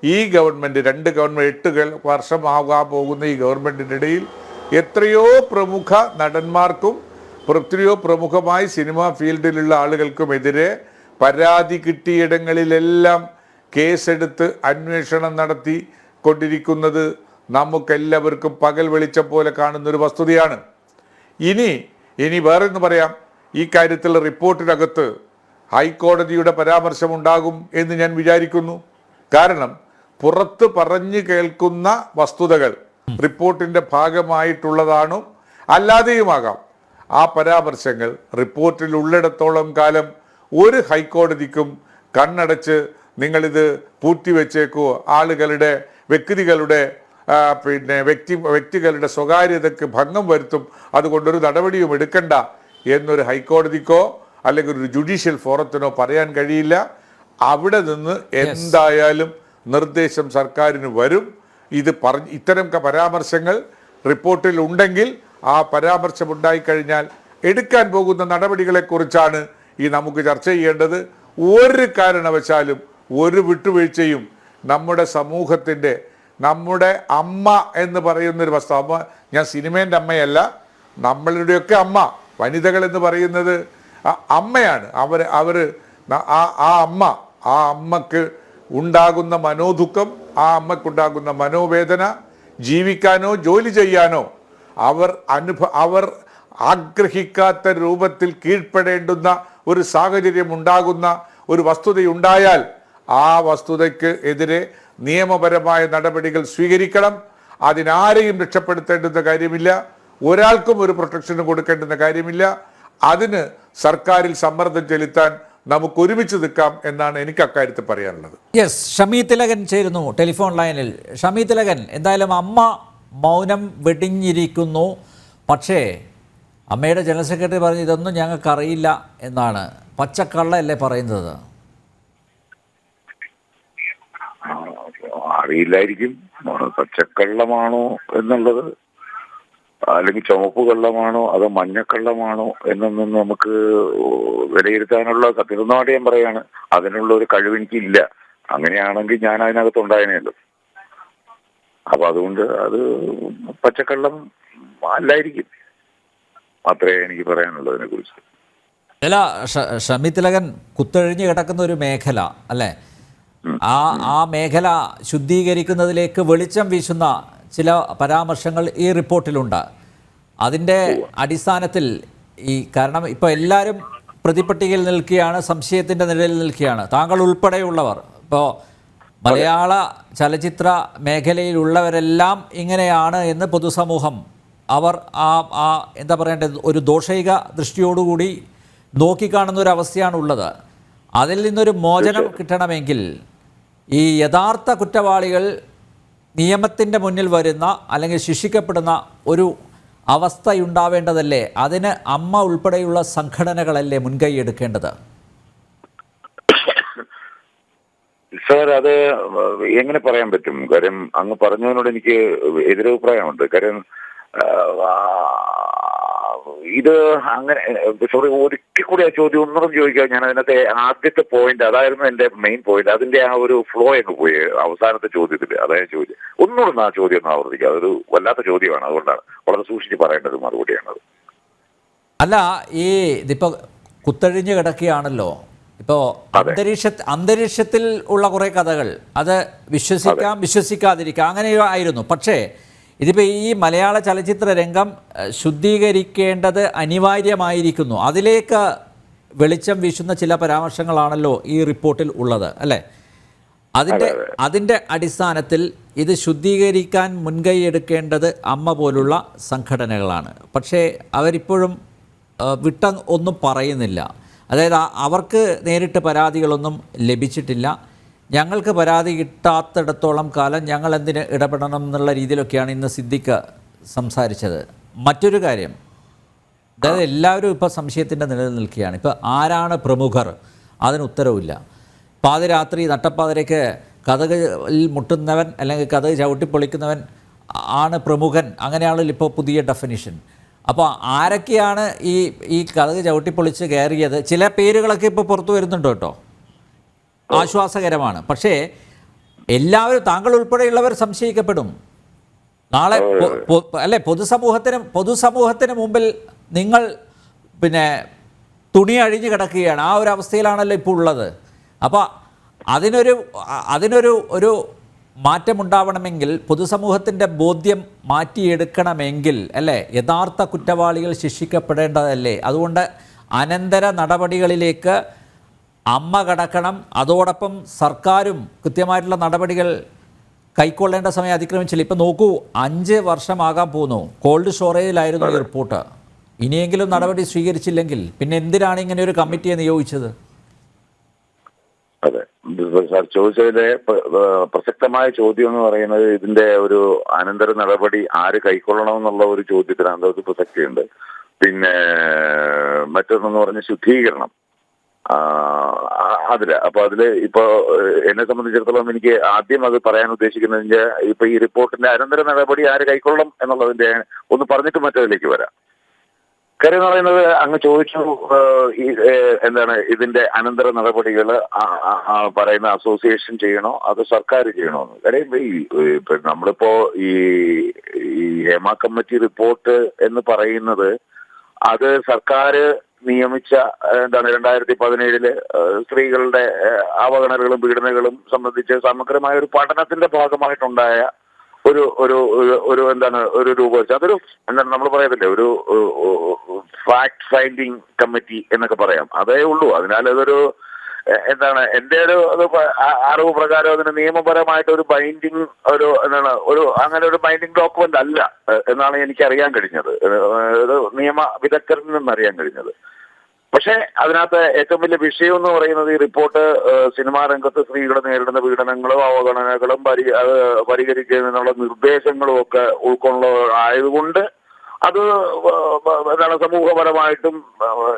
Speaker 3: ഈ ഗവൺമെൻറ്, 2 ഗവൺമെൻറ് 8 വർഷമാകാൻ പോകുന്ന ഈ ഗവൺമെൻറ്റിൻ്റെ ഇടയിൽ എത്രയോ പ്രമുഖ നടന്മാർക്കും എത്രയോ പ്രമുഖമായി സിനിമാ ഫീൽഡിലുള്ള ആളുകൾക്കുമെതിരെ പരാതി കിട്ടിയിടങ്ങളിലെല്ലാം കേസെടുത്ത് അന്വേഷണം നടത്തി കൊണ്ടിരിക്കുന്നത് നമുക്കെല്ലാവർക്കും പകൽ വെളിച്ചം പോലെ കാണുന്നൊരു വസ്തുതയാണ്. ഇനി വേറെ എന്ന് പറയാം, ഈ കാര്യത്തിൽ റിപ്പോർട്ടിനകത്ത് ഹൈക്കോടതിയുടെ പരാമർശമുണ്ടാകും എന്ന് ഞാൻ വിചാരിക്കുന്നു. കാരണം പുറത്ത് പറഞ്ഞു കേൾക്കുന്ന വസ്തുതകൾ റിപ്പോർട്ടിൻ്റെ ഭാഗമായിട്ടുള്ളതാണോ അല്ലാതെയുമാകാം. ആ പരാമർശങ്ങൾ റിപ്പോർട്ടിൽ ഉള്ളിടത്തോളം കാലം ഒരു ഹൈക്കോടതിക്കും കണ്ണടച്ച് നിങ്ങളിത് പൂഴ്ത്തിവെച്ചേക്കോ, ആളുകളുടെ വ്യക്തികളുടെ സ്വകാര്യതയ്ക്ക് ഭംഗം വരുത്തും, അതുകൊണ്ടൊരു നടപടിയും എടുക്കണ്ട എന്നൊരു ഹൈക്കോടതിക്കോ അല്ലെങ്കിൽ ഒരു ജുഡീഷ്യൽ ഫോറത്തിനോ പറയാൻ കഴിയില്ല. അവിടെ നിന്ന് എന്തായാലും നിർദ്ദേശം സർക്കാരിന് വരും. ഇത്തരം പരാമർശങ്ങൾ റിപ്പോർട്ടിൽ ഉണ്ടെങ്കിൽ ആ പരാമർശം ഉണ്ടായിക്കഴിഞ്ഞാൽ എടുക്കാൻ പോകുന്ന നടപടികളെക്കുറിച്ചാണ് നമുക്ക് ചർച്ച ചെയ്യേണ്ടത്. ഒരു കാരണവശാലും ഒരു വിട്ടുവീഴ്ചയും നമ്മുടെ സമൂഹത്തിൻ്റെ, നമ്മുടെ അമ്മ എന്ന് പറയുന്നൊരു വസ്തു, അമ്മ, ഞാൻ സിനിമേൻ്റെ അമ്മയല്ല, നമ്മളുടെയൊക്കെ അമ്മ, വനിതകൾ എന്ന് പറയുന്നത് അമ്മയാണ്. ആ അമ്മക്ക് ഉണ്ടാകുന്ന മനോദുഃഖം, ആ അമ്മക്കുണ്ടാകുന്ന മനോവേദന, ജീവിക്കാനോ ജോലി ചെയ്യാനോ അവർ ആഗ്രഹിക്കാത്ത രൂപത്തിൽ കീഴ്പ്പെടേണ്ടുന്ന ഒരു സാഹചര്യം ഉണ്ടാകുന്ന ഒരു വസ്തുതയുണ്ടായാൽ ആ വസ്തുതയ്ക്ക് എതിരെ നിയമപരമായ നടപടികൾ സ്വീകരിക്കണം. അതിനാരെയും രക്ഷപ്പെടുത്തേണ്ടുന്ന കാര്യമില്ല, ഒരാൾക്കും ഒരു പ്രൊട്ടക്ഷന് കൊടുക്കേണ്ടുന്ന കാര്യമില്ല. അതിന് സർക്കാരിൽ സമ്മർദ്ദം ചെലുത്താൻ നമുക്ക് ഒരുമിച്ച് നിൽക്കാം എന്നാണ് എനിക്ക് അക്കാര്യത്തിൽ പറയാനുള്ളത്.
Speaker 1: യെസ്, ഷമി തിലകൻ ചേരുന്നു ടെലിഫോൺ ലൈനിൽ. ഷമി തിലകൻ, എന്തായാലും അമ്മ മൗനം വെടിഞ്ഞിരിക്കുന്നു. പക്ഷേ അമ്മയുടെ ജനറൽ സെക്രട്ടറി പറഞ്ഞു ഇതൊന്നും ഞങ്ങൾക്കറിയില്ല എന്നാണ്. പച്ചക്കള്ളല്ലേ പറയുന്നത്?
Speaker 5: അറിയില്ലായിരിക്കും. പച്ചക്കള്ളമാണോ എന്നുള്ളത്, അല്ലെങ്കിൽ ചുവപ്പ് കള്ളമാണോ അതോ മഞ്ഞക്കള്ളമാണോ എന്നൊന്നും നമുക്ക് വിലയിരുത്താനുള്ള സത്യസന്ധമായിട്ട് ഞാൻ പറയാണ്, അതിനുള്ള ഒരു കഴിവെനിക്കില്ല. അങ്ങനെയാണെങ്കിൽ ഞാൻ അതിനകത്ത് ഉണ്ടായനല്ലോ. അപ്പൊ അതുകൊണ്ട് അത് പച്ചക്കള്ളം അല്ലായിരിക്കും, അത്രേ എനിക്ക് പറയാനുള്ളതിനെ കുറിച്ച്.
Speaker 1: അല്ല, ഷമി തിലകൻ, കുത്തഴിഞ്ഞ് കിടക്കുന്ന ഒരു മേഖല അല്ലേ, ആ മേഖല ശുദ്ധീകരിക്കുന്നതിലേക്ക് വെളിച്ചം വീശുന്ന ചില പരാമർശങ്ങൾ ഈ റിപ്പോർട്ടിലുണ്ട്. അതിൻ്റെ അടിസ്ഥാനത്തിൽ കാരണം ഇപ്പോൾ എല്ലാവരും പ്രതിപട്ടികയിൽ നിൽക്കുകയാണ്, സംശയത്തിൻ്റെ നിഴലിൽ നിൽക്കുകയാണ്, താങ്കൾ ഉൾപ്പെടെയുള്ളവർ. ഇപ്പോൾ മലയാള ചലച്ചിത്ര മേഖലയിലുള്ളവരെല്ലാം ഇങ്ങനെയാണ് എന്ന് പൊതുസമൂഹം അവർ എന്താ പറയേണ്ടത്, ഒരു ദോഷൈക ദൃഷ്ടിയോടുകൂടി നോക്കിക്കാണുന്ന ഒരു അവസ്ഥയാണുള്ളത്. അതിൽ നിന്നൊരു മോചനം കിട്ടണമെങ്കിൽ ഈ യഥാർത്ഥ കുറ്റവാളികൾ നിയമത്തിൻ്റെ മുന്നിൽ വരുന്ന അല്ലെങ്കിൽ ശിക്ഷിക്കപ്പെടുന്ന ഒരു അവസ്ഥയുണ്ടാവേണ്ടതല്ലേ? അതിന് അമ്മ ഉൾപ്പെടെയുള്ള സംഘടനകളല്ലേ മുൻകൈ എടുക്കേണ്ടത്?
Speaker 5: സാർ, അത് എങ്ങനെ പറയാൻ പറ്റും? കാര്യം അങ്ങ് പറഞ്ഞതിനോട് എനിക്ക് എതിരഭിപ്രായമുണ്ട്. കാര്യം ഇത് അങ്ങനെ, സോറി, ഒരിക്കൽ കൂടി ആ ചോദ്യം ഒന്നുകൂടെ ചോദിക്കാം. ഞാൻ അതിനകത്തെ ആദ്യത്തെ പോയിന്റ്, അതായിരുന്നു എന്റെ മെയിൻ പോയിന്റ്. അതിന്റെ ആ ഒരു ഫ്ലോ ഒക്കെ പോയി അവസാനത്തെ ചോദ്യത്തിൽ. അതായത് ചോദ്യം ഒന്നുകൂടെ ആ ചോദ്യം ഒന്ന് ആവർത്തിക്കുക. അതൊരു വല്ലാത്ത ചോദ്യമാണ്, അതുകൊണ്ടാണ് വളരെ സൂക്ഷിച്ച് പറയേണ്ടത് മറുപടിയാണത്.
Speaker 1: അല്ല, ഇതിപ്പോൾ കുത്തഴിഞ്ഞ് കിടക്കുകയാണല്ലോ. ഇപ്പോൾ അന്തരീക്ഷത്തിൽ ഉള്ള കുറേ കഥകൾ, അത് വിശ്വസിക്കാം വിശ്വസിക്കാതിരിക്കാം, അങ്ങനെയോ ആയിരുന്നു. പക്ഷേ ഇതിപ്പോൾ ഈ മലയാള ചലച്ചിത്ര രംഗം ശുദ്ധീകരിക്കേണ്ടത് അനിവാര്യമായിരിക്കുന്നു. അതിലേക്ക് വെളിച്ചം വീശുന്ന ചില പരാമർശങ്ങളാണല്ലോ ഈ റിപ്പോർട്ടിൽ ഉള്ളത്, അല്ലേ? അതിൻ്റെ അടിസ്ഥാനത്തിൽ ഇത് ശുദ്ധീകരിക്കാൻ മുൻകൈ എടുക്കേണ്ടത് അമ്മ പോലുള്ള സംഘടനകളാണ്. പക്ഷേ അവരിപ്പോഴും ഒന്നും പറയുന്നില്ല. അതായത് അവർക്ക് നേരിട്ട് പരാതികളൊന്നും ലഭിച്ചിട്ടില്ല. ഞങ്ങൾക്ക് പരാതി കിട്ടാത്തിടത്തോളം കാലം ഞങ്ങൾ എന്തിന് ഇടപെടണം എന്നുള്ള രീതിയിലൊക്കെയാണ് ഇന്ന് സിദ്ദിഖ് സംസാരിച്ചത്. മറ്റൊരു കാര്യം, അതായത് എല്ലാവരും ഇപ്പോൾ സംശയത്തിൻ്റെ നിലയിൽ നിൽക്കുകയാണ്. ഇപ്പോൾ ആരാണ് പ്രമുഖർ, അതിന് ഉത്തരവില്ല. പാതിരാത്രി നട്ടപ്പാതിരയ്ക്ക് കതകിൽ മുട്ടുന്നവൻ അല്ലെങ്കിൽ കതക് ചവിട്ടിപ്പൊളിക്കുന്നവൻ ആണ് പ്രമുഖൻ, അങ്ങനെയാണല്ലോ ഇപ്പോൾ പുതിയ ഡെഫിനിഷൻ. അപ്പോൾ ആരൊക്കെയാണ് ഈ കതക് ചവിട്ടിപ്പൊളിച്ച് കയറിയത്? ചില പേരുകളൊക്കെ ഇപ്പോൾ പുറത്തു വരുന്നുണ്ട് കേട്ടോ, ആശ്വാസകരമാണ്. പക്ഷേ എല്ലാവരും, താങ്കൾ ഉൾപ്പെടെയുള്ളവർ സംശയിക്കപ്പെടും. നാളെ അല്ലേ, പൊതുസമൂഹത്തിന് മുമ്പിൽ നിങ്ങൾ തുണി അഴിഞ്ഞു കിടക്കുകയാണ്. ആ ഒരു അവസ്ഥയിലാണല്ലോ ഇപ്പോൾ ഉള്ളത്. അപ്പോൾ അതിനൊരു മാറ്റമുണ്ടാവണമെങ്കിൽ, പൊതുസമൂഹത്തിൻ്റെ ബോധ്യം മാറ്റിയെടുക്കണമെങ്കിൽ, അല്ലേ, യഥാർത്ഥ കുറ്റവാളികൾ ശിക്ഷിക്കപ്പെടേണ്ടതല്ലേ? അതുകൊണ്ട് അനന്തര നടപടികളിലേക്ക് അമ്മ കടക്കണം. അതോടൊപ്പം സർക്കാരും കൃത്യമായിട്ടുള്ള നടപടികൾ കൈക്കൊള്ളേണ്ട സമയം അതിക്രമിച്ചില്ല. ഇപ്പം നോക്കൂ, 5 വർഷമാകാൻ പോകുന്നു. കോൾഡ് സ്റ്റോറേജിലായിരുന്നു ഈ റിപ്പോർട്ട്. ഇനിയെങ്കിലും നടപടി സ്വീകരിച്ചില്ലെങ്കിൽ പിന്നെ എന്തിനാണ് ഇങ്ങനെ ഒരു കമ്മിറ്റിയെ നിയോഗിച്ചത്?
Speaker 5: അതെ സാർ, ചോദിച്ചതിലെ പ്രസക്തമായ ചോദ്യം എന്ന് പറയുന്നത് ഇതിന്റെ ഒരു അനന്തര നടപടി ആര് കൈക്കൊള്ളണം എന്നുള്ള ഒരു ചോദ്യത്തിന് അതിനകത്ത് പ്രസക്തിയുണ്ട്. പിന്നെ മറ്റൊന്നെന്ന് പറഞ്ഞ ശുദ്ധീകരണം അതില് ഇപ്പൊ എന്നെ സംബന്ധിച്ചിടത്തോളം എനിക്ക് ആദ്യം അത് പറയാൻ ഉദ്ദേശിക്കുന്നതിന്റെ ഇപ്പൊ ഈ റിപ്പോർട്ടിന്റെ അനന്തര നടപടി ആര് കൈക്കൊള്ളും എന്നുള്ളതിന്റെ ഒന്ന് പറഞ്ഞിട്ട് മറ്റതിലേക്ക് വരാം. കാര്യം എന്ന് പറയുന്നത്, അങ്ങ് ചോദിച്ചു എന്താണ് ഇതിന്റെ അനന്തര നടപടികൾ പറയുന്ന അസോസിയേഷൻ ചെയ്യണോ അതോ സർക്കാർ ചെയ്യണോ എന്ന്. കാര്യം ഇപ്പൊ നമ്മളിപ്പോ ഈ ഹേമ കമ്മിറ്റി റിപ്പോർട്ട് എന്ന് പറയുന്നത് അത് സർക്കാർ നിയമിച്ച 2017 സ്ത്രീകളുടെ അവഗണനകളും പീഡനങ്ങളും സംബന്ധിച്ച് സമഗ്രമായ ഒരു പഠനത്തിന്റെ ഭാഗമായിട്ടുണ്ടായ ഒരു രൂപവെച്ച അതൊരു നമ്മൾ പറയത്തില്ലേ, ഒരു ഫാക്ട് ഫൈൻഡിങ് കമ്മിറ്റി എന്നൊക്കെ പറയാം. അതേ ഉള്ളൂ. അതിനാൽ അതൊരു എന്റെ ഒരു അറിവ് പ്രകാരം അതിന് നിയമപരമായിട്ട് ഒരു ബൈൻഡിങ് അങ്ങനെ ഒരു ബൈൻഡിങ് ഡോക്യുമെന്റ് അല്ല എന്നാണ് എനിക്ക് അറിയാൻ കഴിഞ്ഞത്, ഒരു നിയമ വിദഗ്ധരിൽ നിന്ന് അറിയാൻ കഴിഞ്ഞത്. പക്ഷെ അതിനകത്ത് ഏറ്റവും വലിയ വിഷയം എന്ന് പറയുന്നത് ഈ റിപ്പോർട്ട് സിനിമാ രംഗത്ത് സ്ത്രീകൾ നേരിടുന്ന പീഡനങ്ങളും അവഗണനകളും പരിഹരിക്കുന്നതിനുള്ള നിർദ്ദേശങ്ങളും ഒക്കെ ഉൾക്കൊള്ളായതുകൊണ്ട് അത് സമൂഹപരമായിട്ടും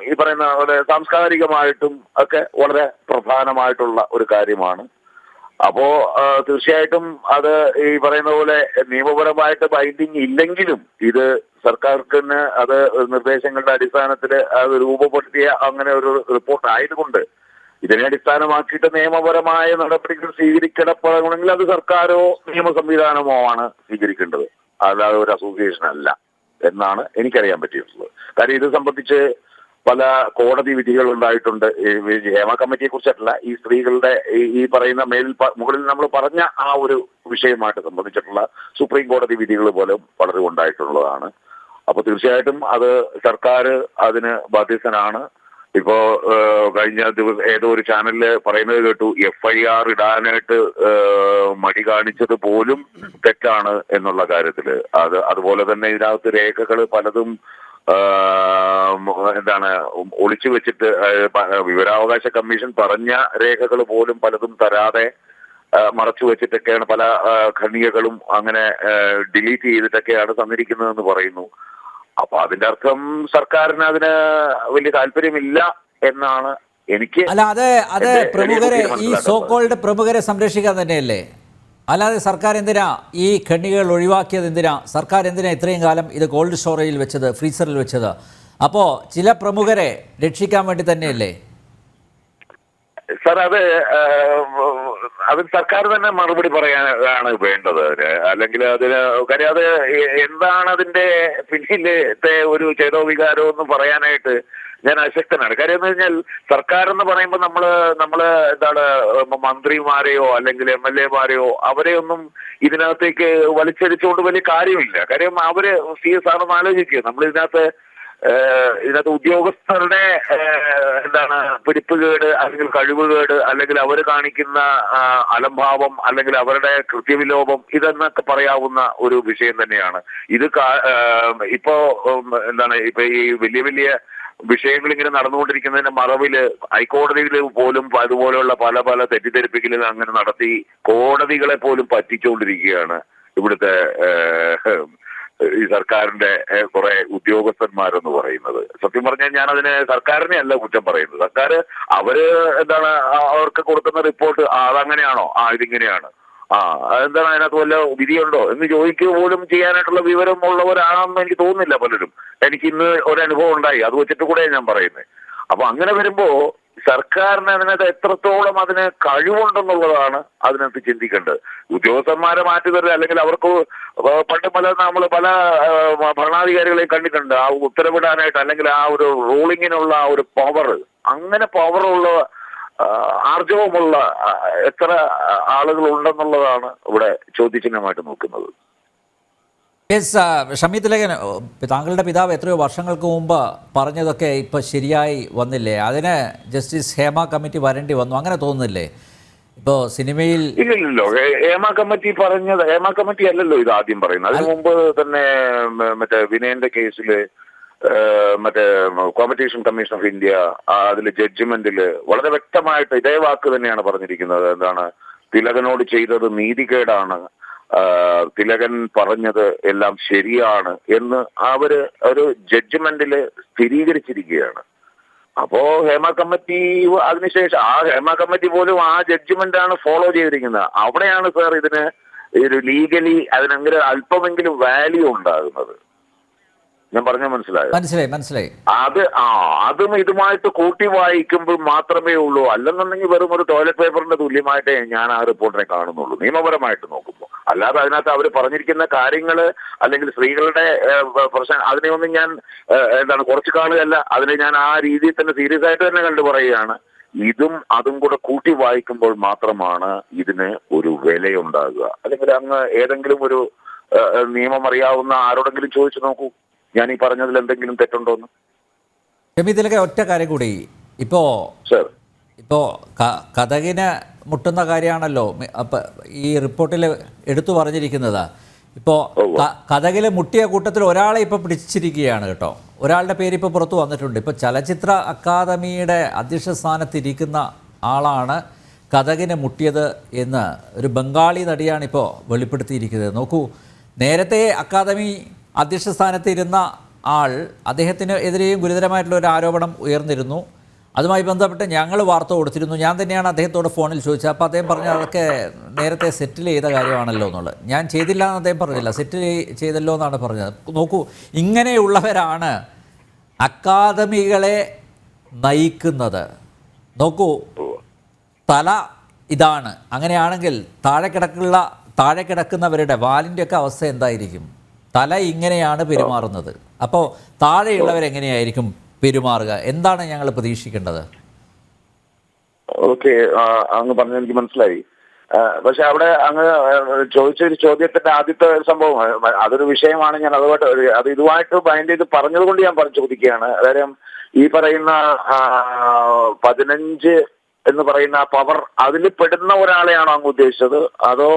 Speaker 5: ഈ പറയുന്ന പോലെ സാംസ്കാരികമായിട്ടും ഒക്കെ വളരെ പ്രധാനമായിട്ടുള്ള ഒരു കാര്യമാണ്. അപ്പോ തീർച്ചയായിട്ടും അത് ഈ പറയുന്ന പോലെ നിയമപരമായിട്ട് ബൈൻഡിങ് ഇല്ലെങ്കിലും ഇത് സർക്കാർക്ക് അത് നിർദ്ദേശങ്ങളുടെ അടിസ്ഥാനത്തിൽ അത് രൂപപ്പെടുത്തിയ അങ്ങനെ ഒരു റിപ്പോർട്ട് ആയതുകൊണ്ട് ഇതിനെ അടിസ്ഥാനമാക്കിയിട്ട് നിയമപരമായ നടപടികൾ സ്വീകരിക്കപ്പെടണമെങ്കിൽ അത് സർക്കാരോ നിയമ സംവിധാനമോ ആണ് സ്വീകരിക്കേണ്ടത്, അല്ലാതെ ഒരു അസോസിയേഷൻ അല്ല എന്നാണ് എനിക്കറിയാൻ പറ്റിയിട്ടുള്ളത്. കാര്യം ഇത് സംബന്ധിച്ച് പല കോടതി വിധികൾ ഉണ്ടായിട്ടുണ്ട്. ഹേമ കമ്മിറ്റിയെ കുറിച്ചിട്ടല്ല, ഈ സ്ത്രീകളുടെ ഈ പറയുന്ന മുകളിൽ നമ്മൾ പറഞ്ഞ ആ ഒരു വിഷയമായിട്ട് സംബന്ധിച്ചിട്ടുള്ള സുപ്രീം കോടതി വിധികൾ പോലും പലരും ഉണ്ടായിട്ടുള്ളതാണ്. അപ്പൊ തീർച്ചയായിട്ടും അത് സർക്കാർ അതിന് ബാധ്യസ്ഥനാണ്. ഇപ്പോ കഴിഞ്ഞ ദിവസം ഏതോ ഒരു ചാനലില് പറയുന്നത് കേട്ടു, FIR ഇടാനായിട്ട് മടി കാണിച്ചത് പോലും തെറ്റാണ് എന്നുള്ള കാര്യത്തില്. അതുപോലെ തന്നെ ഇതിനകത്ത് രേഖകൾ പലതും ഒളിച്ചു വെച്ചിട്ട്, വിവരാവകാശ കമ്മീഷൻ പറഞ്ഞ രേഖകൾ പോലും പലതും തരാതെ മറച്ചു വെച്ചിട്ടൊക്കെയാണ് പല ഖണ്ഡികകളും അങ്ങനെ ഡിലീറ്റ് ചെയ്തിട്ടൊക്കെയാണ് തന്നിരിക്കുന്നതെന്ന് പറയുന്നു. അപ്പൊ അതിന്റെ അർത്ഥം സർക്കാരിന് അതിന് വലിയ താല്പര്യമില്ല എന്നാണ് എനിക്ക്.
Speaker 1: അല്ല, അത് പ്രമുഖരെ, ഈ സോക്കോൾഡ് പ്രമുഖരെ സംരക്ഷിക്കാൻ തന്നെയല്ലേ? അല്ലാതെ സർക്കാർ എന്തിനാ ഈ ഖണ്ഡികകൾ ഒഴിവാക്കിയത്? എന്തിനാ സർക്കാർ ഇത്രയും കാലം ഇത് കോൾഡ് സ്റ്റോറേജിൽ വെച്ചത്, ഫ്രീസറിൽ വെച്ചത്? അപ്പോൾ ചില പ്രമുഖരെ രക്ഷിക്കാൻ വേണ്ടി തന്നെയല്ലേ?
Speaker 5: സാർ, അത് സർക്കാർ തന്നെ മറുപടി പറയാനാണ് വേണ്ടത്. അല്ലെങ്കിൽ കാര്യം അത് എന്താണ് അതിന്റെ പിന്നിലത്തെ ഒരു ചേതോവികാരം എന്ന് പറയാനായിട്ട് ഞാൻ അശക്തനാണ്. കാര്യം എന്ന് കഴിഞ്ഞാൽ, സർക്കാർ എന്ന് പറയുമ്പോൾ നമ്മള് മന്ത്രിമാരെയോ അല്ലെങ്കിൽ MLA-മാരെയോ അവരെയൊന്നും ഇതിനകത്തേക്ക് വലിച്ചടിച്ചുകൊണ്ട് വലിയ കാര്യമില്ല. കാര്യം അവര് CS ആണെന്ന് ആലോചിക്കുക. നമ്മൾ ഇതിനകത്ത് ഉദ്യോഗസ്ഥരുടെ പിടിപ്പുകേട് അല്ലെങ്കിൽ കഴിവുകേട് അല്ലെങ്കിൽ അവർ കാണിക്കുന്ന അലംഭാവം അല്ലെങ്കിൽ അവരുടെ കൃത്യവിലോപം ഇതെന്നൊക്കെ പറയാവുന്ന ഒരു വിഷയം തന്നെയാണ് ഇത്. ഇപ്പോ ഈ വലിയ വലിയ വിഷയങ്ങൾ ഇങ്ങനെ നടന്നുകൊണ്ടിരിക്കുന്നതിന്റെ മറവില് ഹൈക്കോടതിയിൽ പോലും അതുപോലെയുള്ള പല പല തെറ്റിദ്ധരിപ്പിക്കലുകൾ അങ്ങനെ നടത്തി കോടതികളെ പോലും പറ്റിച്ചുകൊണ്ടിരിക്കുകയാണ് ഇവിടുത്തെ ഈ സർക്കാരിന്റെ കുറെ ഉദ്യോഗസ്ഥന്മാരെന്ന് പറയുന്നത്. സത്യം പറഞ്ഞാൽ ഞാൻ അതിന് സർക്കാരിനെ അല്ല കുറ്റം പറയുന്നത്. സർക്കാർ അവർക്ക് കൊടുക്കുന്ന റിപ്പോർട്ട് അതങ്ങനെയാണോ, ഇതിങ്ങനെയാണ്, എന്താണ് അതിനകത്ത് വല്ല വിധിയുണ്ടോ എന്ന് ചോദിക്കുക പോലും ചെയ്യാനായിട്ടുള്ള വിവരം ഉള്ളവരാണെന്ന് എനിക്ക് തോന്നുന്നില്ല പലരും. എനിക്ക് ഇന്ന് ഒരനുഭവം ഉണ്ടായി, അത് വെച്ചിട്ട് കൂടെ ഞാൻ പറയുന്നത്. അപ്പൊ അങ്ങനെ വരുമ്പോ സർക്കാരിന് അതിനകത്ത് എത്രത്തോളം അതിന് കഴിവുണ്ടെന്നുള്ളതാണ് അതിനകത്ത് ചിന്തിക്കേണ്ടത്. ഉദ്യോഗസ്ഥന്മാരെ മാറ്റി തരുക, അല്ലെങ്കിൽ അവർക്ക് പണ്ട് നമ്മൾ പല ഭരണാധികാരികളെയും കണ്ടിട്ടുണ്ട് ആ ഉത്തരവിടാനായിട്ട് അല്ലെങ്കിൽ ആ ഒരു റൂളിങ്ങിനുള്ള ആ ഒരു പവർ, അങ്ങനെ പവറുള്ള ആർജവമുള്ള എത്ര ആളുകൾ ഉണ്ടെന്നുള്ളതാണ് ഇവിടെ ചോദ്യചിഹ്നമായിട്ട് നോക്കുന്നത്.
Speaker 1: ഷമി തിലകൻ, താങ്കളുടെ പിതാവ് എത്രയോ വർഷങ്ങൾക്ക് മുമ്പ് പറഞ്ഞതൊക്കെ ഇപ്പൊ ശരിയായി വന്നില്ലേ? അതിന് ജസ്റ്റിസ് ഹേമ കമ്മിറ്റി വരേണ്ടി വന്നു, അങ്ങനെ തോന്നുന്നില്ലേ? ഇപ്പോ സിനിമയിൽ
Speaker 5: ഇല്ലല്ലോ, ഹേമ കമ്മിറ്റി അല്ലല്ലോ ഇത് ആദ്യം പറയുന്നത്. അതിനു മുമ്പ് തന്നെ മറ്റേ വിനയന്റെ കേസില് കോമ്പറ്റീഷൻ കമ്മീഷൻ ഓഫ് ഇന്ത്യ അതില് ജഡ്ജ്മെന്റില് വളരെ വ്യക്തമായിട്ട് ഇതേ വാക്ക് തന്നെയാണ് പറഞ്ഞിരിക്കുന്നത്. തിലകനോട് ചെയ്തത് നീതികേടാണ്, തിലകൻ പറഞ്ഞത് എല്ലാം ശരിയാണ് എന്ന് അവര് ഒരു ജഡ്ജ്മെന്റില് സ്ഥിരീകരിച്ചിരിക്കുകയാണ്. അപ്പോ ഹേമ കമ്മിറ്റി അതിനുശേഷം ഹേമ കമ്മിറ്റി പോലും ആ ജഡ്ജ്മെന്റ് ആണ് ഫോളോ ചെയ്തിരിക്കുന്നത്. അവിടെയാണ് സാർ ഇതിന് ഒരു ലീഗലി അതിനെങ്കിലും അല്പമെങ്കിലും വാല്യൂ ഉണ്ടാകുന്നത്. ഞാൻ പറഞ്ഞ മനസ്സിലായി. അതും ഇതുമായിട്ട് കൂട്ടി വായിക്കുമ്പോൾ മാത്രമേ ഉള്ളൂ. അല്ലെന്നുണ്ടെങ്കിൽ വെറും ഒരു ടോയ്ലറ്റ് പേപ്പറിന്റെ തുല്യമായിട്ടേ ഞാൻ ആ റിപ്പോർട്ടിനെ കാണുന്നുള്ളൂ നിയമപരമായിട്ട് നോക്കുമ്പോൾ. അല്ലാതെ അതിനകത്ത് അവർ പറഞ്ഞിരിക്കുന്ന കാര്യങ്ങള് അല്ലെങ്കിൽ സ്ത്രീകളുടെ പ്രശ്നം അതിനെയൊന്നും ഞാൻ കുറച്ച് കാണുകയല്ല, അതിനെ ഞാൻ ആ രീതിയിൽ തന്നെ സീരിയസ് ആയിട്ട് തന്നെ കണ്ടു പറയുകയാണ്. ഇതും അതും കൂടെ കൂട്ടി വായിക്കുമ്പോൾ മാത്രമാണ് ഇതിന് ഒരു വിലയുണ്ടാകുക. അല്ലെങ്കിൽ അങ്ങ് ഏതെങ്കിലും ഒരു നിയമം അറിയാവുന്ന ആരോടെങ്കിലും ചോദിച്ചു നോക്കൂ, ഞാൻ ഈ പറഞ്ഞതിൽ എന്തെങ്കിലും തെറ്റുണ്ടോന്ന്.
Speaker 1: ഇതിലൊക്കെ ഒറ്റ കാര്യം കൂടി, ഇപ്പോ കഥകിന് മുട്ടുന്ന കാര്യമാണല്ലോ ഈ റിപ്പോർട്ടിൽ എടുത്തു പറഞ്ഞിരിക്കുന്നത്. ഇപ്പോൾ കഥകിൽ മുട്ടിയ കൂട്ടത്തിൽ ഒരാളെ ഇപ്പോൾ പിടിച്ചിരിക്കുകയാണ് കേട്ടോ. ഒരാളുടെ പേര് ഇപ്പോൾ പുറത്തു വന്നിട്ടുണ്ട്. ഇപ്പോൾ ചലച്ചിത്ര അക്കാദമിയുടെ അധ്യക്ഷ സ്ഥാനത്തിരിക്കുന്ന ആളാണ് കഥകിന് മുട്ടിയത് എന്ന് ഒരു ബംഗാളി നടിയാണ് ഇപ്പോൾ വെളിപ്പെടുത്തിയിരിക്കുന്നത്. നോക്കൂ, നേരത്തെ അക്കാദമി അധ്യക്ഷ സ്ഥാനത്തിരുന്ന ആൾ, അദ്ദേഹത്തിന് എതിരെയും ഗുരുതരമായിട്ടുള്ള ഒരു ആരോപണം ഉയർന്നിരുന്നു. അതുമായി ബന്ധപ്പെട്ട് ഞങ്ങൾ വാർത്ത കൊടുത്തിരുന്നു. ഞാൻ തന്നെയാണ് അദ്ദേഹത്തോട് ഫോണിൽ ചോദിച്ചത്. അപ്പോൾ അദ്ദേഹം പറഞ്ഞു അതൊക്കെ നേരത്തെ സെറ്റിൽ ചെയ്ത കാര്യമാണല്ലോ എന്നുള്ളത്. ഞാൻ ചെയ്തില്ല എന്ന് അദ്ദേഹം പറഞ്ഞില്ല, സെറ്റിൽ ചെയ്തല്ലോ എന്നാണ് പറഞ്ഞത്. നോക്കൂ, ഇങ്ങനെയുള്ളവരാണ് അക്കാദമികളെ നയിക്കുന്നത്. നോക്കൂ, തല ഇതാണ്. അങ്ങനെയാണെങ്കിൽ താഴെ കിടക്കുന്നവരുടെ വാലിൻ്റെയൊക്കെ അവസ്ഥ എന്തായിരിക്കും? തല ഇങ്ങനെയാണ് പെരുമാറുന്നത്. അപ്പോൾ താഴെയുള്ളവരെങ്ങനെയായിരിക്കും പെരുമാറുക? എന്താണ് ഞങ്ങൾ പ്രതീക്ഷിക്കേണ്ടത്?
Speaker 5: ഓക്കെ, അങ്ങ് പറഞ്ഞത് എനിക്ക് മനസ്സിലായി. പക്ഷെ അവിടെ അങ്ങ് ചോദിച്ചൊരു ചോദ്യത്തിന്റെ ആദ്യത്തെ സംഭവം അതൊരു വിഷയമാണ്. ഞാൻ അതുമായിട്ട് അത് ഇതുമായിട്ട് ബൈൻഡ് ചെയ്ത് പറഞ്ഞത് കൊണ്ട് ഞാൻ ചോദിക്കുകയാണ്. കാര്യം ഈ പറയുന്ന 15 എന്ന് പറയുന്ന പവർ അതിൽ പെടുന്ന ഒരാളെയാണോ അങ്ങ് ഉദ്ദേശിച്ചത്, അതോ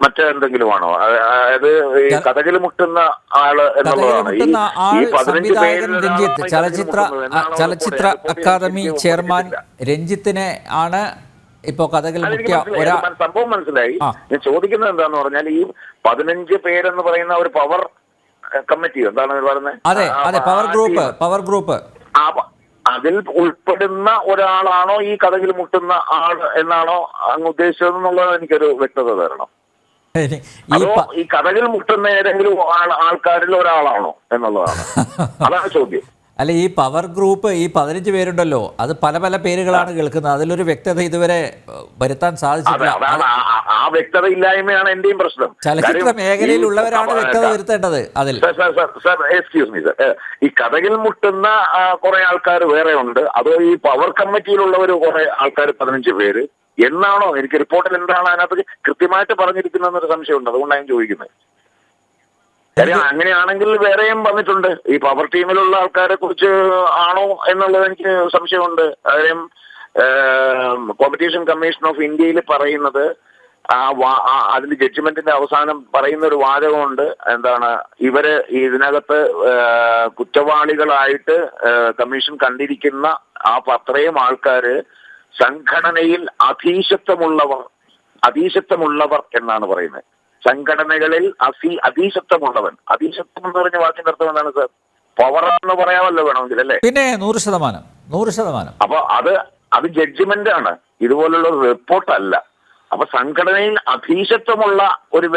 Speaker 5: മറ്റെന്തെങ്കിലും ആണോ? അതായത് ഈ കഥകിൽ മുട്ടുന്ന ആള് എന്നുള്ളതാണ്. ഈ 15 പേരിൽ
Speaker 1: രഞ്ജിത്ത്, ചലച്ചിത്ര അക്കാദമി ചെയർമാൻ രഞ്ജിത്തിനെ ആണ് ഇപ്പോ കഥകിൽ മുട്ടിയ
Speaker 5: സംഭവം മനസ്സിലായി. ഞാൻ ചോദിക്കുന്നത് എന്താന്ന് പറഞ്ഞാൽ ഈ 15 പേരെന്ന് പറയുന്ന ഒരു പവർ കമ്മിറ്റി എന്താണ് പറയുന്നത്?
Speaker 1: അതെ അതെ, പവർ ഗ്രൂപ്പ്
Speaker 5: അതിൽ ഉൾപ്പെടുന്ന ഒരാളാണോ ഈ കഥകിൽ മുട്ടുന്ന ആൾ എന്നാണോ അങ്ങ് ഉദ്ദേശിച്ചതെന്നുള്ളത് എനിക്കൊരു വ്യക്തത തരണം. അതോ ഈ കഥകിൽ മുട്ടുന്ന ഏതെങ്കിലും ആൾക്കാരിൽ ഒരാളാണോ എന്നുള്ളതാണ്, അതാണ് ചോദ്യം.
Speaker 1: അല്ല, ഈ പവർ ഗ്രൂപ്പ് ഈ 15 പേരുണ്ടല്ലോ, അത് പല പല പേരുകളാണ് കേൾക്കുന്നത്. അതിലൊരു വ്യക്തത ഇതുവരെ വരുത്താൻ സാധിച്ചിട്ടില്ല.
Speaker 5: ആ വ്യക്തത ഇല്ലായ്മയാണ് എന്റെയും പ്രശ്നം.
Speaker 1: ചലച്ചിത്ര മേഖലയിലുള്ളവരാണ് വ്യക്തത വരുത്തേണ്ടത് അതിൽ.
Speaker 5: എക്സ്ക്യൂസ് മീ സർ, ഈ കഥകിൽ മുട്ടുന്ന കുറെ ആൾക്കാർ വേറെ ഉണ്ട്, അതോ ഈ പവർ കമ്മിറ്റിയിലുള്ളവർ കുറെ ആൾക്കാർ 15 പേര് എന്നാണോ? എനിക്ക് റിപ്പോർട്ടിൽ എന്താണ് അതിനകത്ത് കൃത്യമായിട്ട് പറഞ്ഞിരിക്കുന്നതെന്നൊരു സംശയമുണ്ട്, അതുകൊണ്ടാണ് ഞാൻ ചോദിക്കുന്നത്. കാര്യം അങ്ങനെയാണെങ്കിൽ വേറെയും വന്നിട്ടുണ്ട്. ഈ പവർ ടീമിലുള്ള ആൾക്കാരെ കുറിച്ച് ആണോ എന്നുള്ളത് എനിക്ക് സംശയമുണ്ട്. കാര്യം കോമ്പറ്റീഷൻ കമ്മീഷൻ ഓഫ് ഇന്ത്യയിൽ പറയുന്നത് അതിന്റെ ജഡ്ജ്മെന്റിന്റെ അവസാനം പറയുന്ന ഒരു വാചകമുണ്ട്. എന്താണ്, ഇവര് ഇതിനകത്ത് കുറ്റവാളികളായിട്ട് കമ്മീഷൻ കണ്ടിരിക്കുന്ന അത്രയും ആൾക്കാര് സംഘടനയിൽ അധീശത്വമുള്ളവർ എന്നാണ് പറയുന്നത്. സംഘടനകളിൽ അധീശത്വമുള്ളവൻ. അധീശത്വം എന്ന് പറഞ്ഞ വാക്കിന്റെ അർത്ഥം എന്താണ് സാർ? പവർ എന്ന് പറയാമല്ലോ വേണമെങ്കിൽ, അല്ലേ?
Speaker 1: പിന്നെ 100%.
Speaker 5: അപ്പൊ അത് ജഡ്ജ്മെന്റ് ആണ്, ഇതുപോലുള്ള റിപ്പോർട്ടല്ല. അപ്പൊ സംഘടനയിൽ അധീശത്വമുള്ള ഒരു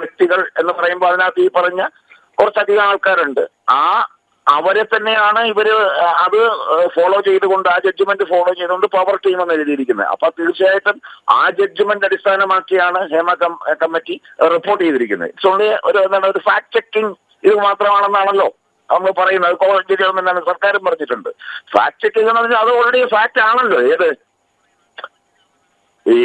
Speaker 5: വ്യക്തികൾ എന്ന് പറയുമ്പോൾ അതിനകത്ത് ഈ പറഞ്ഞ കുറച്ചധികം ആൾക്കാരുണ്ട്. അവരെ തന്നെയാണ് ഇവര് അത് ഫോളോ ചെയ്തുകൊണ്ട്, ആ ജഡ്ജ്മെന്റ് ഫോളോ ചെയ്തുകൊണ്ട് പവർ ടീം എന്ന് എഴുതിയിരിക്കുന്നത്. അപ്പൊ തീർച്ചയായിട്ടും ആ ജഡ്ജ്മെന്റ് അടിസ്ഥാനമാക്കിയാണ് ഹേമ കമ്മിറ്റി റിപ്പോർട്ട് ചെയ്തിരിക്കുന്നത്. ഇറ്റ്സ് ഓൺലി ഒരു ഫാക്ട് ചെക്കിംഗ് ഇത് മാത്രമാണെന്നാണല്ലോ നമ്മൾ പറയുന്നത്. കോടതി ഗവൺമെന്റാണ്, സർക്കാരും പറഞ്ഞിട്ടുണ്ട്. ഫാക്ട് ചെക്കിംഗ് എന്ന് പറഞ്ഞാൽ അത് ഓൾറെഡി ഫാക്ട് ആണല്ലോ. ഏത് ഈ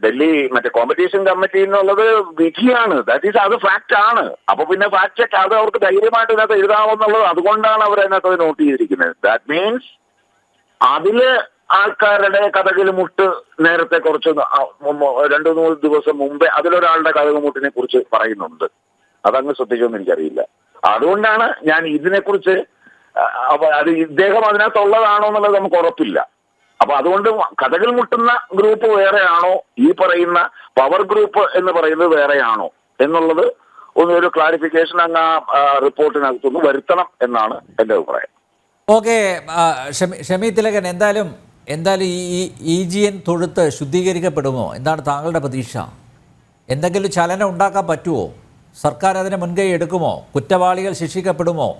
Speaker 5: ഡൽഹി കോമ്പറ്റീഷൻ കമ്മിറ്റി എന്നുള്ളത് വിധിയാണ്, ദാറ്റ് ഈസ് അത് ഫാക്ട് ആണ്. അപ്പൊ പിന്നെ ഫാക്ട് ചെക്ക് അത് അവർക്ക് ധൈര്യമായിട്ട് ഇതിനകത്ത് എഴുതാമെന്നുള്ളത്, അതുകൊണ്ടാണ് അവർ അതിനകത്ത് നോട്ട് ചെയ്തിരിക്കുന്നത്. ദാറ്റ് മീൻസ് അതില് ആൾക്കാരുടെ കഥകിൽ മുട്ട് നേരത്തെ കുറച്ച് 2-3 ദിവസം മുമ്പേ അതിലൊരാളുടെ കഥക് മുട്ടിനെ കുറിച്ച് പറയുന്നുണ്ട്. അതങ്ങ് ശ്രദ്ധിച്ചോന്ന് എനിക്കറിയില്ല. അതുകൊണ്ടാണ് ഞാൻ ഇതിനെക്കുറിച്ച് അത് ഇദ്ദേഹം അതിനകത്തുള്ളതാണോ എന്നുള്ളത് നമുക്ക് ഉറപ്പില്ല. അപ്പൊ അതുകൊണ്ട് കഥകിൽ മുട്ടുന്ന ഗ്രൂപ്പ് വേറെയാണോ, ഈ പറയുന്ന പവർ ഗ്രൂപ്പ് എന്ന് പറയുന്നത് വേറെയാണോ എന്നുള്ളത് ഒരു ക്ലാരിഫിക്കേഷൻ അങ്ങ് ആ റിപ്പോർട്ടിനകത്തൊന്ന് വരുത്തണം എന്നാണ് എൻ്റെ അഭിപ്രായം.
Speaker 1: ഓക്കെ, ഷമി തിലകൻ, എന്തായാലും ഈ EGN തൊഴുത്ത് ശുദ്ധീകരിക്കപ്പെടുമോ? എന്താണ് താങ്കളുടെ പ്രതീക്ഷ? എന്തെങ്കിലും ചലനം ഉണ്ടാക്കാൻ പറ്റുമോ? സർക്കാർ അതിന് മുൻകൈ എടുക്കുമോ? കുറ്റവാളികൾ ശിക്ഷിക്കപ്പെടുമോ?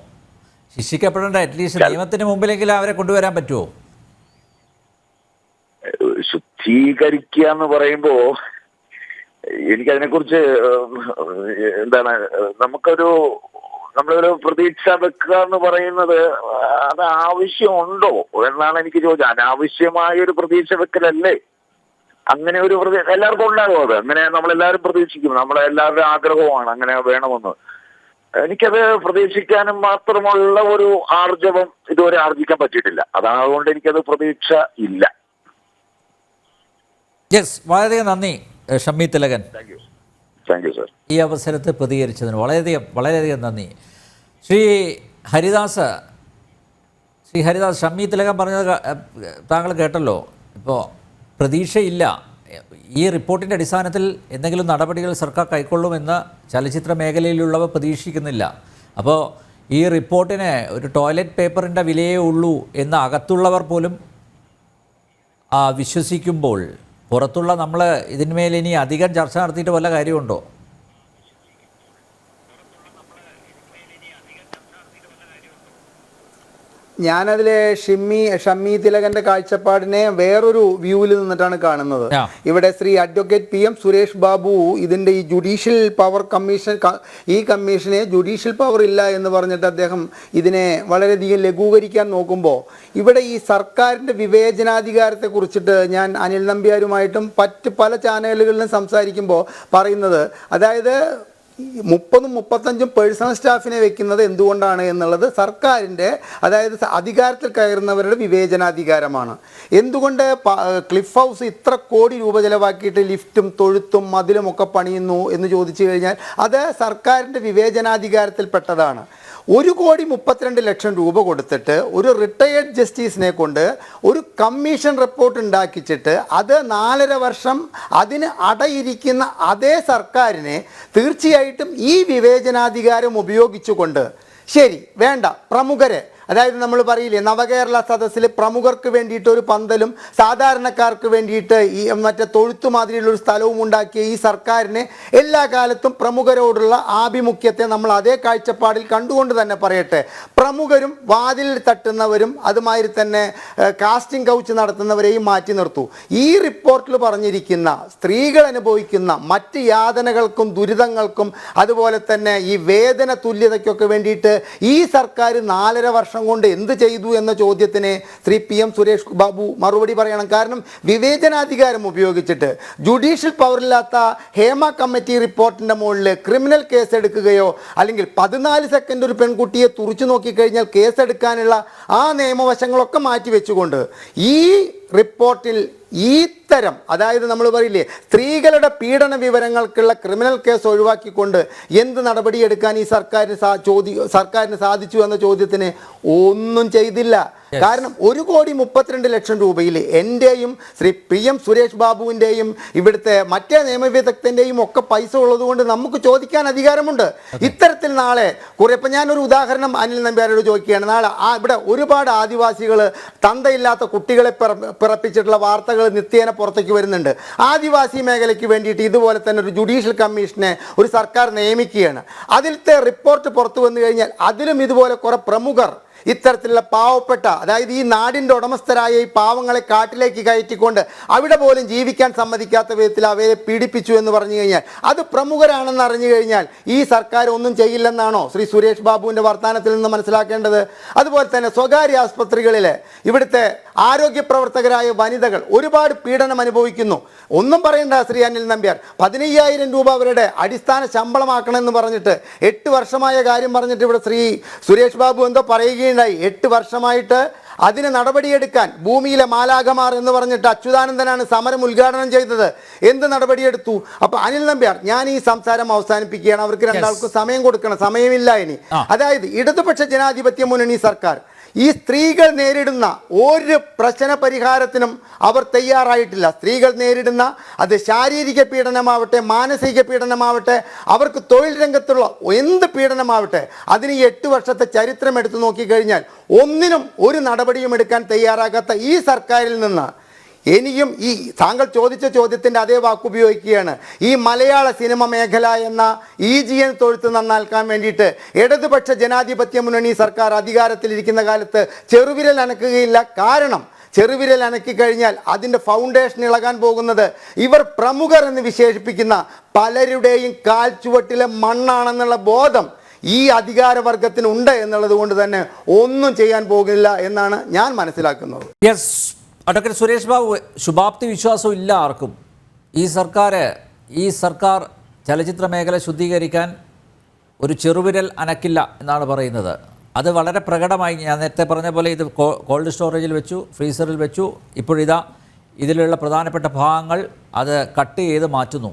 Speaker 1: ശിക്ഷിക്കപ്പെടേണ്ട അറ്റ്ലീസ്റ്റ് നിയമത്തിന് മുമ്പിലെങ്കിലും അവരെ കൊണ്ടുവരാൻ പറ്റുമോ?
Speaker 5: ശുദ്ധീകരിക്കുക എന്ന് പറയുമ്പോ എനിക്കതിനെക്കുറിച്ച് നമ്മളൊരു പ്രതീക്ഷ വെക്കുക എന്ന് പറയുന്നത് അത് ആവശ്യമുണ്ടോ എന്നാണ് എനിക്ക് ചോദിച്ചത്. അനാവശ്യമായ ഒരു പ്രതീക്ഷ വെക്കലല്ലേ? അങ്ങനെ ഒരു എല്ലാവർക്കും ഉണ്ടാകും. അത് അങ്ങനെ നമ്മളെല്ലാവരും പ്രതീക്ഷിക്കും, നമ്മളെല്ലാവരുടെ ആഗ്രഹവുമാണ് അങ്ങനെ വേണമെന്ന്. എനിക്കത് പ്രതീക്ഷിക്കാനും മാത്രമുള്ള ഒരു ആർജവം ഇതുവരെ ആർജിക്കാൻ പറ്റിയിട്ടില്ല. അതുകൊണ്ട് എനിക്കത് പ്രതീക്ഷ ഇല്ല.
Speaker 1: യെസ്, വളരെയധികം നന്ദി Shami Thilakan.
Speaker 5: Thank you sir.
Speaker 1: ഈ അവസരത്തിൽ പ്രതികരിച്ചതിന് വളരെയധികം നന്ദി. ശ്രീ ഹരിദാസ്, ഷമി തിലകൻ പറഞ്ഞത് താങ്കൾ കേട്ടല്ലോ. ഇപ്പോൾ പ്രതീക്ഷയില്ല. ഈ റിപ്പോർട്ടിൻ്റെ അടിസ്ഥാനത്തിൽ എന്തെങ്കിലും നടപടികൾ സർക്കാർ കൈക്കൊള്ളുമെന്ന് ചലച്ചിത്ര മേഖലയിലുള്ളവർ പ്രതീക്ഷിക്കുന്നില്ല. അപ്പോൾ ഈ റിപ്പോർട്ടിന് ഒരു ടോയ്ലറ്റ് പേപ്പറിൻ്റെ വിലയേ ഉള്ളൂ എന്ന് അകത്തുള്ളവർ പോലും വിശ്വസിക്കുമ്പോൾ പുറത്തുള്ള നമ്മൾ ഇതിന്മേൽ ഇനി അധികം ചർച്ച നടത്തിയിട്ട് വല്ല കാര്യമുണ്ടോ?
Speaker 2: ഞാനതിലെ ഷമ്മി തിലകന്റെ കാഴ്ചപ്പാടിനെ വേറൊരു വ്യൂവിൽ നിന്നിട്ടാണ് കാണുന്നത്. ഇവിടെ ശ്രീ അഡ്വക്കേറ്റ് PM സുരേഷ് ബാബു ഇതിന്റെ ഈ ജുഡീഷ്യൽ പവർ കമ്മീഷൻ, ഈ കമ്മീഷനെ ജുഡീഷ്യൽ പവർ ഇല്ല എന്ന് പറഞ്ഞിട്ട് അദ്ദേഹം ഇതിനെ വളരെയധികം ലഘൂകരിക്കാൻ നോക്കുമ്പോൾ ഇവിടെ ഈ സർക്കാരിന്റെ വിവേചനാധികാരത്തെ കുറിച്ചിട്ട് ഞാൻ അനിൽ നമ്പ്യാരുമായിട്ടും പല ചാനലുകളിലും സംസാരിക്കുമ്പോൾ പറയുന്നത്, അതായത് 30-35 പേഴ്സണൽ സ്റ്റാഫിനെ വെക്കുന്നത് എന്തുകൊണ്ടാണ് എന്നുള്ളത് സർക്കാരിൻ്റെ, അതായത് അധികാരത്തിൽ കയറുന്നവരുടെ വിവേചനാധികാരമാണ്. എന്തുകൊണ്ട് ക്ലിഫ് ഹൗസ് ഇത്ര കോടി രൂപ ചെലവാക്കിയിട്ട് ലിഫ്റ്റും തൊഴുത്തും മതിലും ഒക്കെ പണിയുന്നു എന്ന് ചോദിച്ചു കഴിഞ്ഞാൽ അത് സർക്കാരിൻ്റെ വിവേചനാധികാരത്തിൽപ്പെട്ടതാണ്. 1,32,00,000 രൂപ കൊടുത്തിട്ട് ഒരു റിട്ടയേർഡ് ജസ്റ്റിസിനെ കൊണ്ട് ഒരു കമ്മീഷൻ റിപ്പോർട്ട് ഉണ്ടാക്കിച്ചിട്ട് അത് 4.5 വർഷം അതിന് അടയിരിക്കുന്ന അതേ സർക്കാരിനെ തീർച്ചയായിട്ടും ഈ വിവേചനാധികാരം ഉപയോഗിച്ചുകൊണ്ട്, ശരി വേണ്ട പ്രമുഖരെ, അതായത് നമ്മൾ പറയില്ലേ നവകേരള സദസ്സിൽ പ്രമുഖർക്ക് വേണ്ടിയിട്ട് ഒരു പന്തലും സാധാരണക്കാർക്ക് വേണ്ടിയിട്ട് ഈ മറ്റേ തൊഴുത്തു മാതിരിയുള്ള ഒരു സ്ഥലവും ഉണ്ടാക്കിയ ഈ സർക്കാരിനെ എല്ലാ കാലത്തും പ്രമുഖരോടുള്ള ആഭിമുഖ്യത്തെ നമ്മൾ അതേ കാഴ്ചപ്പാടിൽ കണ്ടുകൊണ്ട് തന്നെ പറയട്ടെ, പ്രമുഖരും വാതിൽ തട്ടുന്നവരും അതുമാതിരി തന്നെ കാസ്റ്റിംഗ് കൗച്ച് നടത്തുന്നവരെയും മാറ്റി നിർത്തൂ. ഈ റിപ്പോർട്ടിൽ പറഞ്ഞിരിക്കുന്ന സ്ത്രീകൾ അനുഭവിക്കുന്ന മറ്റ് യാതനകൾക്കും ദുരിതങ്ങൾക്കും അതുപോലെ തന്നെ ഈ വേതന തുല്യതയ്ക്കൊക്കെ വേണ്ടിയിട്ട് ഈ സർക്കാർ 4.5 വർഷം കൊണ്ട് എന്ത് ചെയ്തു എന്ന ചോദ്യത്തിന് ശ്രീ PM സുരേഷ് ബാബു മറുപടി പറയണം. കാരണം വിവേചനാധികാരം ഉപയോഗിച്ചിട്ട് ജുഡീഷ്യൽ പവറില്ലാത്ത ഹേമ കമ്മിറ്റി റിപ്പോർട്ടിന്റെ മുകളിൽ ക്രിമിനൽ കേസ് എടുക്കുകയോ അല്ലെങ്കിൽ 14 സെക്കൻഡ് ഒരു പെൺകുട്ടിയെ തുറിച്ചു നോക്കിക്കഴിഞ്ഞാൽ കേസെടുക്കാനുള്ള ആ നിയമവശങ്ങളൊക്കെ മാറ്റിവെച്ചുകൊണ്ട് ഈ റിപ്പോർട്ടിൽ ഈ തരം, അതായത് നമ്മൾ പറയില്ലേ സ്ത്രീകളുടെ പീഡന വിവരങ്ങൾക്കുള്ള ക്രിമിനൽ കേസ് ഒഴിവാക്കിക്കൊണ്ട് എന്ത് നടപടിയെടുക്കാൻ ഈ സർക്കാരിന് സാധിച്ചു എന്ന ചോദ്യത്തിന് ഒന്നും ചെയ്തില്ല. കാരണം 1,32,00,000 രൂപയിൽ എൻ്റെയും ശ്രീ PM സുരേഷ് ബാബുവിൻ്റെയും ഇവിടുത്തെ മറ്റേ നിയമവിദഗ്ധൻ്റെയും ഒക്കെ പൈസ ഉള്ളതുകൊണ്ട് നമുക്ക് ചോദിക്കാൻ അധികാരമുണ്ട്. ഇത്തരത്തിൽ നാളെ കുറെ, ഇപ്പം ഞാനൊരു ഉദാഹരണം അനിൽ നമ്പ്യാരോട് ചോദിക്കുകയാണ്, നാളെ ഇവിടെ ഒരുപാട് ആദിവാസികൾ തന്തയില്ലാത്ത കുട്ടികളെ പിറപ്പിച്ചിട്ടുള്ള വാർത്തകൾ നിത്യേന പുറത്തേക്ക് വരുന്നുണ്ട്. ആദിവാസി മേഖലയ്ക്ക് വേണ്ടിയിട്ട് ഇതുപോലെ തന്നെ ഒരു ജുഡീഷ്യൽ കമ്മീഷനെ ഒരു സർക്കാർ നിയമിക്കുകയാണ്. അതിലത്തെ റിപ്പോർട്ട് പുറത്തു വന്നു കഴിഞ്ഞാൽ അതിലും ഇതുപോലെ കുറെ പ്രമുഖർ ഇത്തരത്തിലുള്ള പാവപ്പെട്ട, അതായത് ഈ നാടിൻ്റെ ഉടമസ്ഥരായ ഈ പാവങ്ങളെ കാട്ടിലേക്ക് കയറ്റിക്കൊണ്ട് അവിടെ പോലും ജീവിക്കാൻ സമ്മതിക്കാത്ത വിധത്തിൽ അവരെ പീഡിപ്പിച്ചു എന്ന് പറഞ്ഞു കഴിഞ്ഞാൽ അത് പ്രമുഖരാണെന്ന് അറിഞ്ഞു കഴിഞ്ഞാൽ ഈ സർക്കാർ ഒന്നും ചെയ്യില്ലെന്നാണോ ശ്രീ സുരേഷ് ബാബുവിൻ്റെ വർത്തമാനത്തിൽ നിന്ന് മനസ്സിലാക്കേണ്ടത്? അതുപോലെ തന്നെ സ്വകാര്യ ആസ്പത്രികളിലെ ഇവിടുത്തെ ആരോഗ്യ പ്രവർത്തകരായ വനിതകൾ ഒരുപാട് പീഡനം അനുഭവിക്കുന്നു. ഒന്നും പറയണ്ട ശ്രീ അനിൽ നമ്പ്യാർ, 15,000 രൂപ അവരുടെ അടിസ്ഥാന ശമ്പളമാക്കണമെന്ന് പറഞ്ഞിട്ട് 8 വർഷമായ കാര്യം പറഞ്ഞിട്ട് ഇവിടെ ശ്രീ സുരേഷ് ബാബു എന്തോ പറയുകയുണ്ടായി. 8 വർഷമായിട്ട് അതിന് നടപടിയെടുക്കാൻ ഭൂമിയിലെ മാലാഖമാർ എന്ന് പറഞ്ഞിട്ട് അച്യുതാനന്ദനാണ് സമരം ഉദ്ഘാടനം ചെയ്തത്. എന്ത് നടപടിയെടുത്തു? അപ്പൊ അനിൽ നമ്പ്യാർ, ഞാൻ ഈ സംസാരം അവസാനിപ്പിക്കുകയാണ്. അവർക്ക് രണ്ടാൾക്കും സമയം കൊടുക്കണം, സമയമില്ല ഇനി. അതായത് ഇടതുപക്ഷ ജനാധിപത്യ മുന്നണി സർക്കാർ ഈ സ്ത്രീകൾ നേരിടുന്ന ഒരു പ്രശ്ന പരിഹാരത്തിനും അവർ തയ്യാറായിട്ടില്ല. സ്ത്രീകൾ നേരിടുന്ന അത് ശാരീരിക പീഡനമാവട്ടെ മാനസിക പീഡനമാവട്ടെ അവർക്ക് തൊഴിൽ രംഗത്തുള്ള എന്ത് പീഡനമാവട്ടെ അതിന് 8 വർഷത്തെ ചരിത്രം എടുത്തു നോക്കിക്കഴിഞ്ഞാൽ ഒന്നിനും ഒരു നടപടിയും എടുക്കാൻ തയ്യാറാകാത്ത ഈ സർക്കാരിൽ നിന്ന് ഇനിയും ഈ താങ്കൾ ചോദിച്ച ചോദ്യത്തിൻ്റെ അതേ വാക്കുപയോഗിക്കുകയാണ്. ഈ മലയാള സിനിമ മേഖല എന്ന EGN തൊഴുത്ത് നന്നാക്കാൻ വേണ്ടിയിട്ട് ഇടതുപക്ഷ ജനാധിപത്യ മുന്നണി സർക്കാർ അധികാരത്തിലിരിക്കുന്ന കാലത്ത് ചെറുവിരൽ അനക്കുകയില്ല. കാരണം ചെറുവിരൽ അനക്കി കഴിഞ്ഞാൽ അതിൻ്റെ ഫൗണ്ടേഷൻ ഇളകാൻ പോകുന്നത് ഇവർ പ്രമുഖർ എന്ന് വിശേഷിപ്പിക്കുന്ന പലരുടെയും കാൽ ചുവട്ടിലെ മണ്ണാണെന്നുള്ള ബോധം ഈ അധികാരവർഗത്തിനുണ്ട് എന്നുള്ളത് കൊണ്ട് തന്നെ ഒന്നും ചെയ്യാൻ പോകില്ല എന്നാണ് ഞാൻ മനസ്സിലാക്കുന്നത്.
Speaker 1: യെസ്, അഡ്വക്കേറ്റ് സുരേഷ് ബാബു, ശുഭാപ്തി വിശ്വാസം ഇല്ല ആർക്കും. ഈ സർക്കാർ ചലച്ചിത്ര മേഖല ശുദ്ധീകരിക്കാൻ ഒരു ചെറുവിരൽ അനക്കില്ല എന്നാണ് പറയുന്നത്. അത് വളരെ പ്രകടമായി, ഞാൻ നേരത്തെ പറഞ്ഞ പോലെ ഇത് കോൾഡ് സ്റ്റോറേജിൽ വെച്ചു, ഫ്രീസറിൽ വെച്ചു, ഇപ്പോഴിതാ ഇതിലുള്ള പ്രധാനപ്പെട്ട ഭാഗങ്ങൾ അത് കട്ട് ചെയ്ത് മാറ്റുന്നു.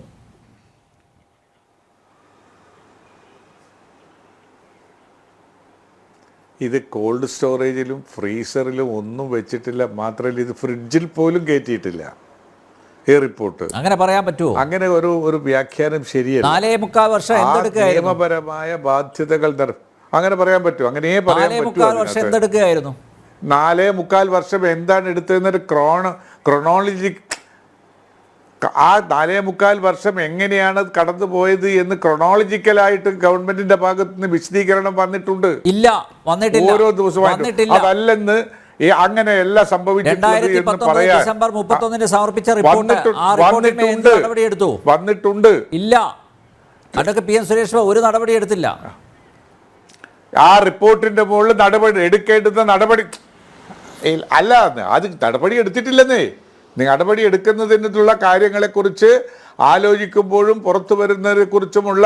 Speaker 3: ഇത് കോൾഡ് സ്റ്റോറേജിലും ഫ്രീസറിലും ഒന്നും വെച്ചിട്ടില്ല. മാത്രമല്ല ഇത് ഫ്രിഡ്ജിൽ പോലും കയറ്റിയിട്ടില്ല. ഈ റിപ്പോർട്ട്
Speaker 1: അങ്ങനെ പറയാൻ പറ്റുമോ?
Speaker 3: അങ്ങനെ ഒരു വ്യാഖ്യാനം ശരിയല്ല.
Speaker 1: 4.25 വർഷം എന്തെടുക്കുകയായിരുന്നു?
Speaker 3: നിയമപരമായ ബാധ്യതകൾ അങ്ങനെ പറയാൻ പറ്റുമോ? അങ്ങനെയേ പറയാൻ പറ്റൂ.
Speaker 1: 4.25 വർഷം എന്തെടുക്കുകയായിരുന്നു?
Speaker 3: 4.25 വർഷം എന്താണ് എടുത്തതെന്നൊരു ക്രോണോളജി ആ 4.25 വർഷം എങ്ങനെയാണ് കടന്നുപോയത് എന്ന് ക്രൊണോളജിക്കലായിട്ട് ഗവൺമെന്റിന്റെ ഭാഗത്ത് നിന്ന് വിശദീകരണം വന്നിട്ടുണ്ട്.
Speaker 1: ഇല്ല, വന്നിട്ടില്ല.
Speaker 3: ഓരോ ദിവസമായിട്ടും അതല്ലെന്ന് അങ്ങനെയല്ല സംഭവിച്ചിട്ടുള്ളത് എന്ന്
Speaker 1: 2019
Speaker 3: പറയാൻ
Speaker 1: ഡിസംബർ 31 സമർപ്പിച്ച റിപ്പോർട്ട് നടപടിയെടുത്തു.
Speaker 3: വന്നിട്ടുണ്ട്.
Speaker 1: ഇല്ല, അതൊക്കെ പി എൻ സുരേഷ് ബാബു ഒരു നടപടി എടുത്തില്ല.
Speaker 3: ആ റിപ്പോർട്ടിന്റെ മുകളിൽ നടപടി എടുക്കേണ്ടുന്ന നടപടി അല്ല, അത് നടപടി എടുത്തിട്ടില്ലെന്നേ. നടപടി എടുക്കുന്നതിനുള്ള കാര്യങ്ങളെക്കുറിച്ച് ആലോചിക്കുമ്പോഴും പുറത്തു വരുന്നതിനെ കുറിച്ചുമുള്ള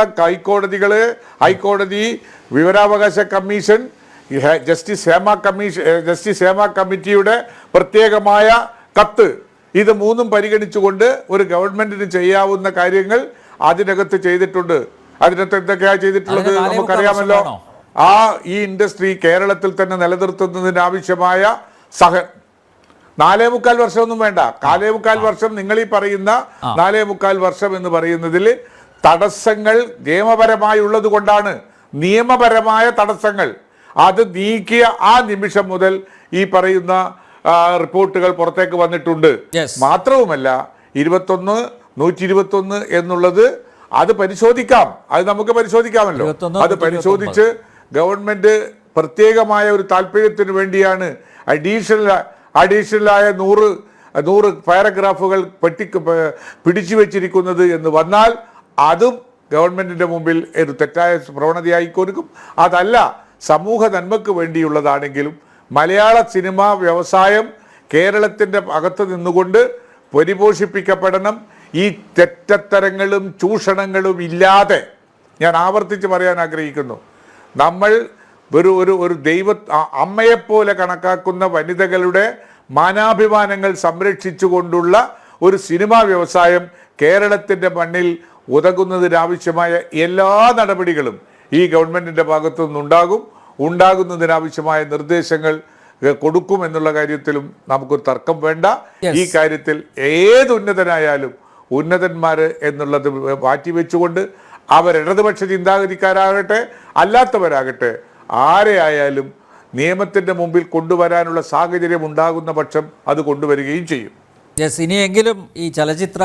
Speaker 3: ഹൈക്കോടതി, വിവരാവകാശ കമ്മീഷൻ, ജസ്റ്റിസ് ഹേമ കമ്മിറ്റിയുടെ പ്രത്യേകമായ കത്ത്, ഇത് മൂന്നും പരിഗണിച്ചുകൊണ്ട് ഒരു ഗവൺമെന്റിന് ചെയ്യാവുന്ന കാര്യങ്ങൾ അതിനകത്ത് ചെയ്തിട്ടുണ്ട്. അതിനകത്ത് എന്തൊക്കെയാ ചെയ്തിട്ടുള്ളത് നമുക്കറിയാമല്ലോ. ഈ ഇൻഡസ്ട്രി കേരളത്തിൽ തന്നെ നിലനിർത്തുന്നതിനാവശ്യമായ 4.25 വർഷമൊന്നും വേണ്ട. 4.25 വർഷം നിങ്ങൾ ഈ പറയുന്ന 4.25 വർഷം എന്ന് പറയുന്നതിൽ തടസ്സങ്ങൾ നിയമപരമായി ഉള്ളത് കൊണ്ടാണ്. നിയമപരമായ തടസ്സങ്ങൾ അത് നീക്കിയ ആ നിമിഷം മുതൽ ഈ പറയുന്ന റിപ്പോർട്ടുകൾ പുറത്തേക്ക് വന്നിട്ടുണ്ട്. മാത്രവുമല്ല 121 എന്നുള്ളത് അത് പരിശോധിക്കാം, അത് നമുക്ക് പരിശോധിക്കാമല്ലോ. അത് പരിശോധിച്ച് ഗവൺമെന്റ് പ്രത്യേകമായ ഒരു താല്പര്യത്തിന് വേണ്ടിയാണ് അഡീഷണലായ 100 പാരഗ്രാഫുകൾ പിടിച്ചു വെച്ചിരിക്കുന്നത് എന്ന് വന്നാൽ അതും ഗവൺമെന്റിന്റെ മുമ്പിൽ ഒരു തെറ്റായ പ്രവണതയായി കൊടുക്കും. അതല്ല, സമൂഹ നന്മക്ക് വേണ്ടിയുള്ളതാണെങ്കിലും മലയാള സിനിമാ വ്യവസായം കേരളത്തിൻ്റെ അകത്ത് നിന്നുകൊണ്ട് പരിപോഷിപ്പിക്കപ്പെടണം. ഈ തെറ്റത്തരങ്ങളും ചൂഷണങ്ങളും ഇല്ലാതെ, ഞാൻ ആവർത്തിച്ച് പറയാൻ ആഗ്രഹിക്കുന്നു, നമ്മൾ ഒരു അമ്മയെപ്പോലെ കണക്കാക്കുന്ന വനിതകളുടെ മാനാഭിമാനങ്ങൾ സംരക്ഷിച്ചുകൊണ്ടുള്ള ഒരു സിനിമാ വ്യവസായം കേരളത്തിൻ്റെ മണ്ണിൽ ഉതകുന്നതിനാവശ്യമായ എല്ലാ നടപടികളും ഈ ഗവൺമെന്റിന്റെ ഭാഗത്തു നിന്നുണ്ടാകും. ഉണ്ടാകുന്നതിനാവശ്യമായ നിർദ്ദേശങ്ങൾ കൊടുക്കുമെന്നുള്ള കാര്യത്തിലും നമുക്കൊരു തർക്കം വേണ്ട. ഈ കാര്യത്തിൽ ഏത് ഉന്നതനായാലും ഉന്നതന്മാര് എന്നുള്ളത് മാറ്റിവെച്ചുകൊണ്ട് ഇടതുപക്ഷ ചിന്താഗതിക്കാരാകട്ടെ അല്ലാത്തവരാകട്ടെ ആരെയായാലും നിയമത്തിന്റെ മുമ്പിൽ കൊണ്ടുവരാനുള്ള സാഹചര്യം ഉണ്ടാകുന്ന പക്ഷം അത് കൊണ്ടുവരികയും ചെയ്യും.
Speaker 1: ഇനിയെങ്കിലും ഈ ചലച്ചിത്ര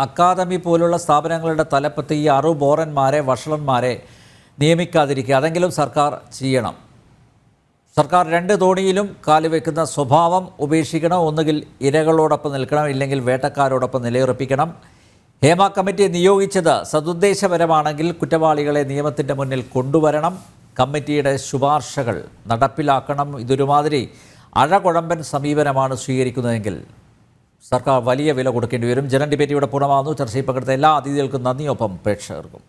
Speaker 1: അക്കാദമി പോലുള്ള സ്ഥാപനങ്ങളുടെ തലപ്പത്ത് ഈ അറുബോറന്മാരെ, വഷളന്മാരെ നിയമിക്കാതിരിക്കുക, അതെങ്കിലും സർക്കാർ ചെയ്യണം. സർക്കാർ 2 തോണിയിലും കാലുവെക്കുന്ന സ്വഭാവം ഉപേക്ഷിക്കണം. ഒന്നുകിൽ ഇരകളോടൊപ്പം നിൽക്കണം, ഇല്ലെങ്കിൽ വേട്ടക്കാരോടൊപ്പം നിലയുറപ്പിക്കണം. ഹേമ കമ്മിറ്റിയെ നിയോഗിച്ചത് സതുദ്ദേശപരമാണെങ്കിൽ കുറ്റവാളികളെ നിയമത്തിൻ്റെ മുന്നിൽ കൊണ്ടുവരണം. കമ്മിറ്റിയുടെ ശുപാർശകൾ നടപ്പിലാക്കണം. ഇതൊരുമാതിരി അഴകുഴമ്പൻ സമീപനമാണ് സ്വീകരിക്കുന്നതെങ്കിൽ സർക്കാർ വലിയ വില കൊടുക്കേണ്ടി വരും. ജനം ഡിബേറ്റ് ഇവിടെ പൂർണ്ണമാകുന്നു. ചർച്ചയിൽ പങ്കെടുത്ത എല്ലാ അതിഥികൾക്കും നന്ദിയൊപ്പം പ്രേക്ഷകർക്കും.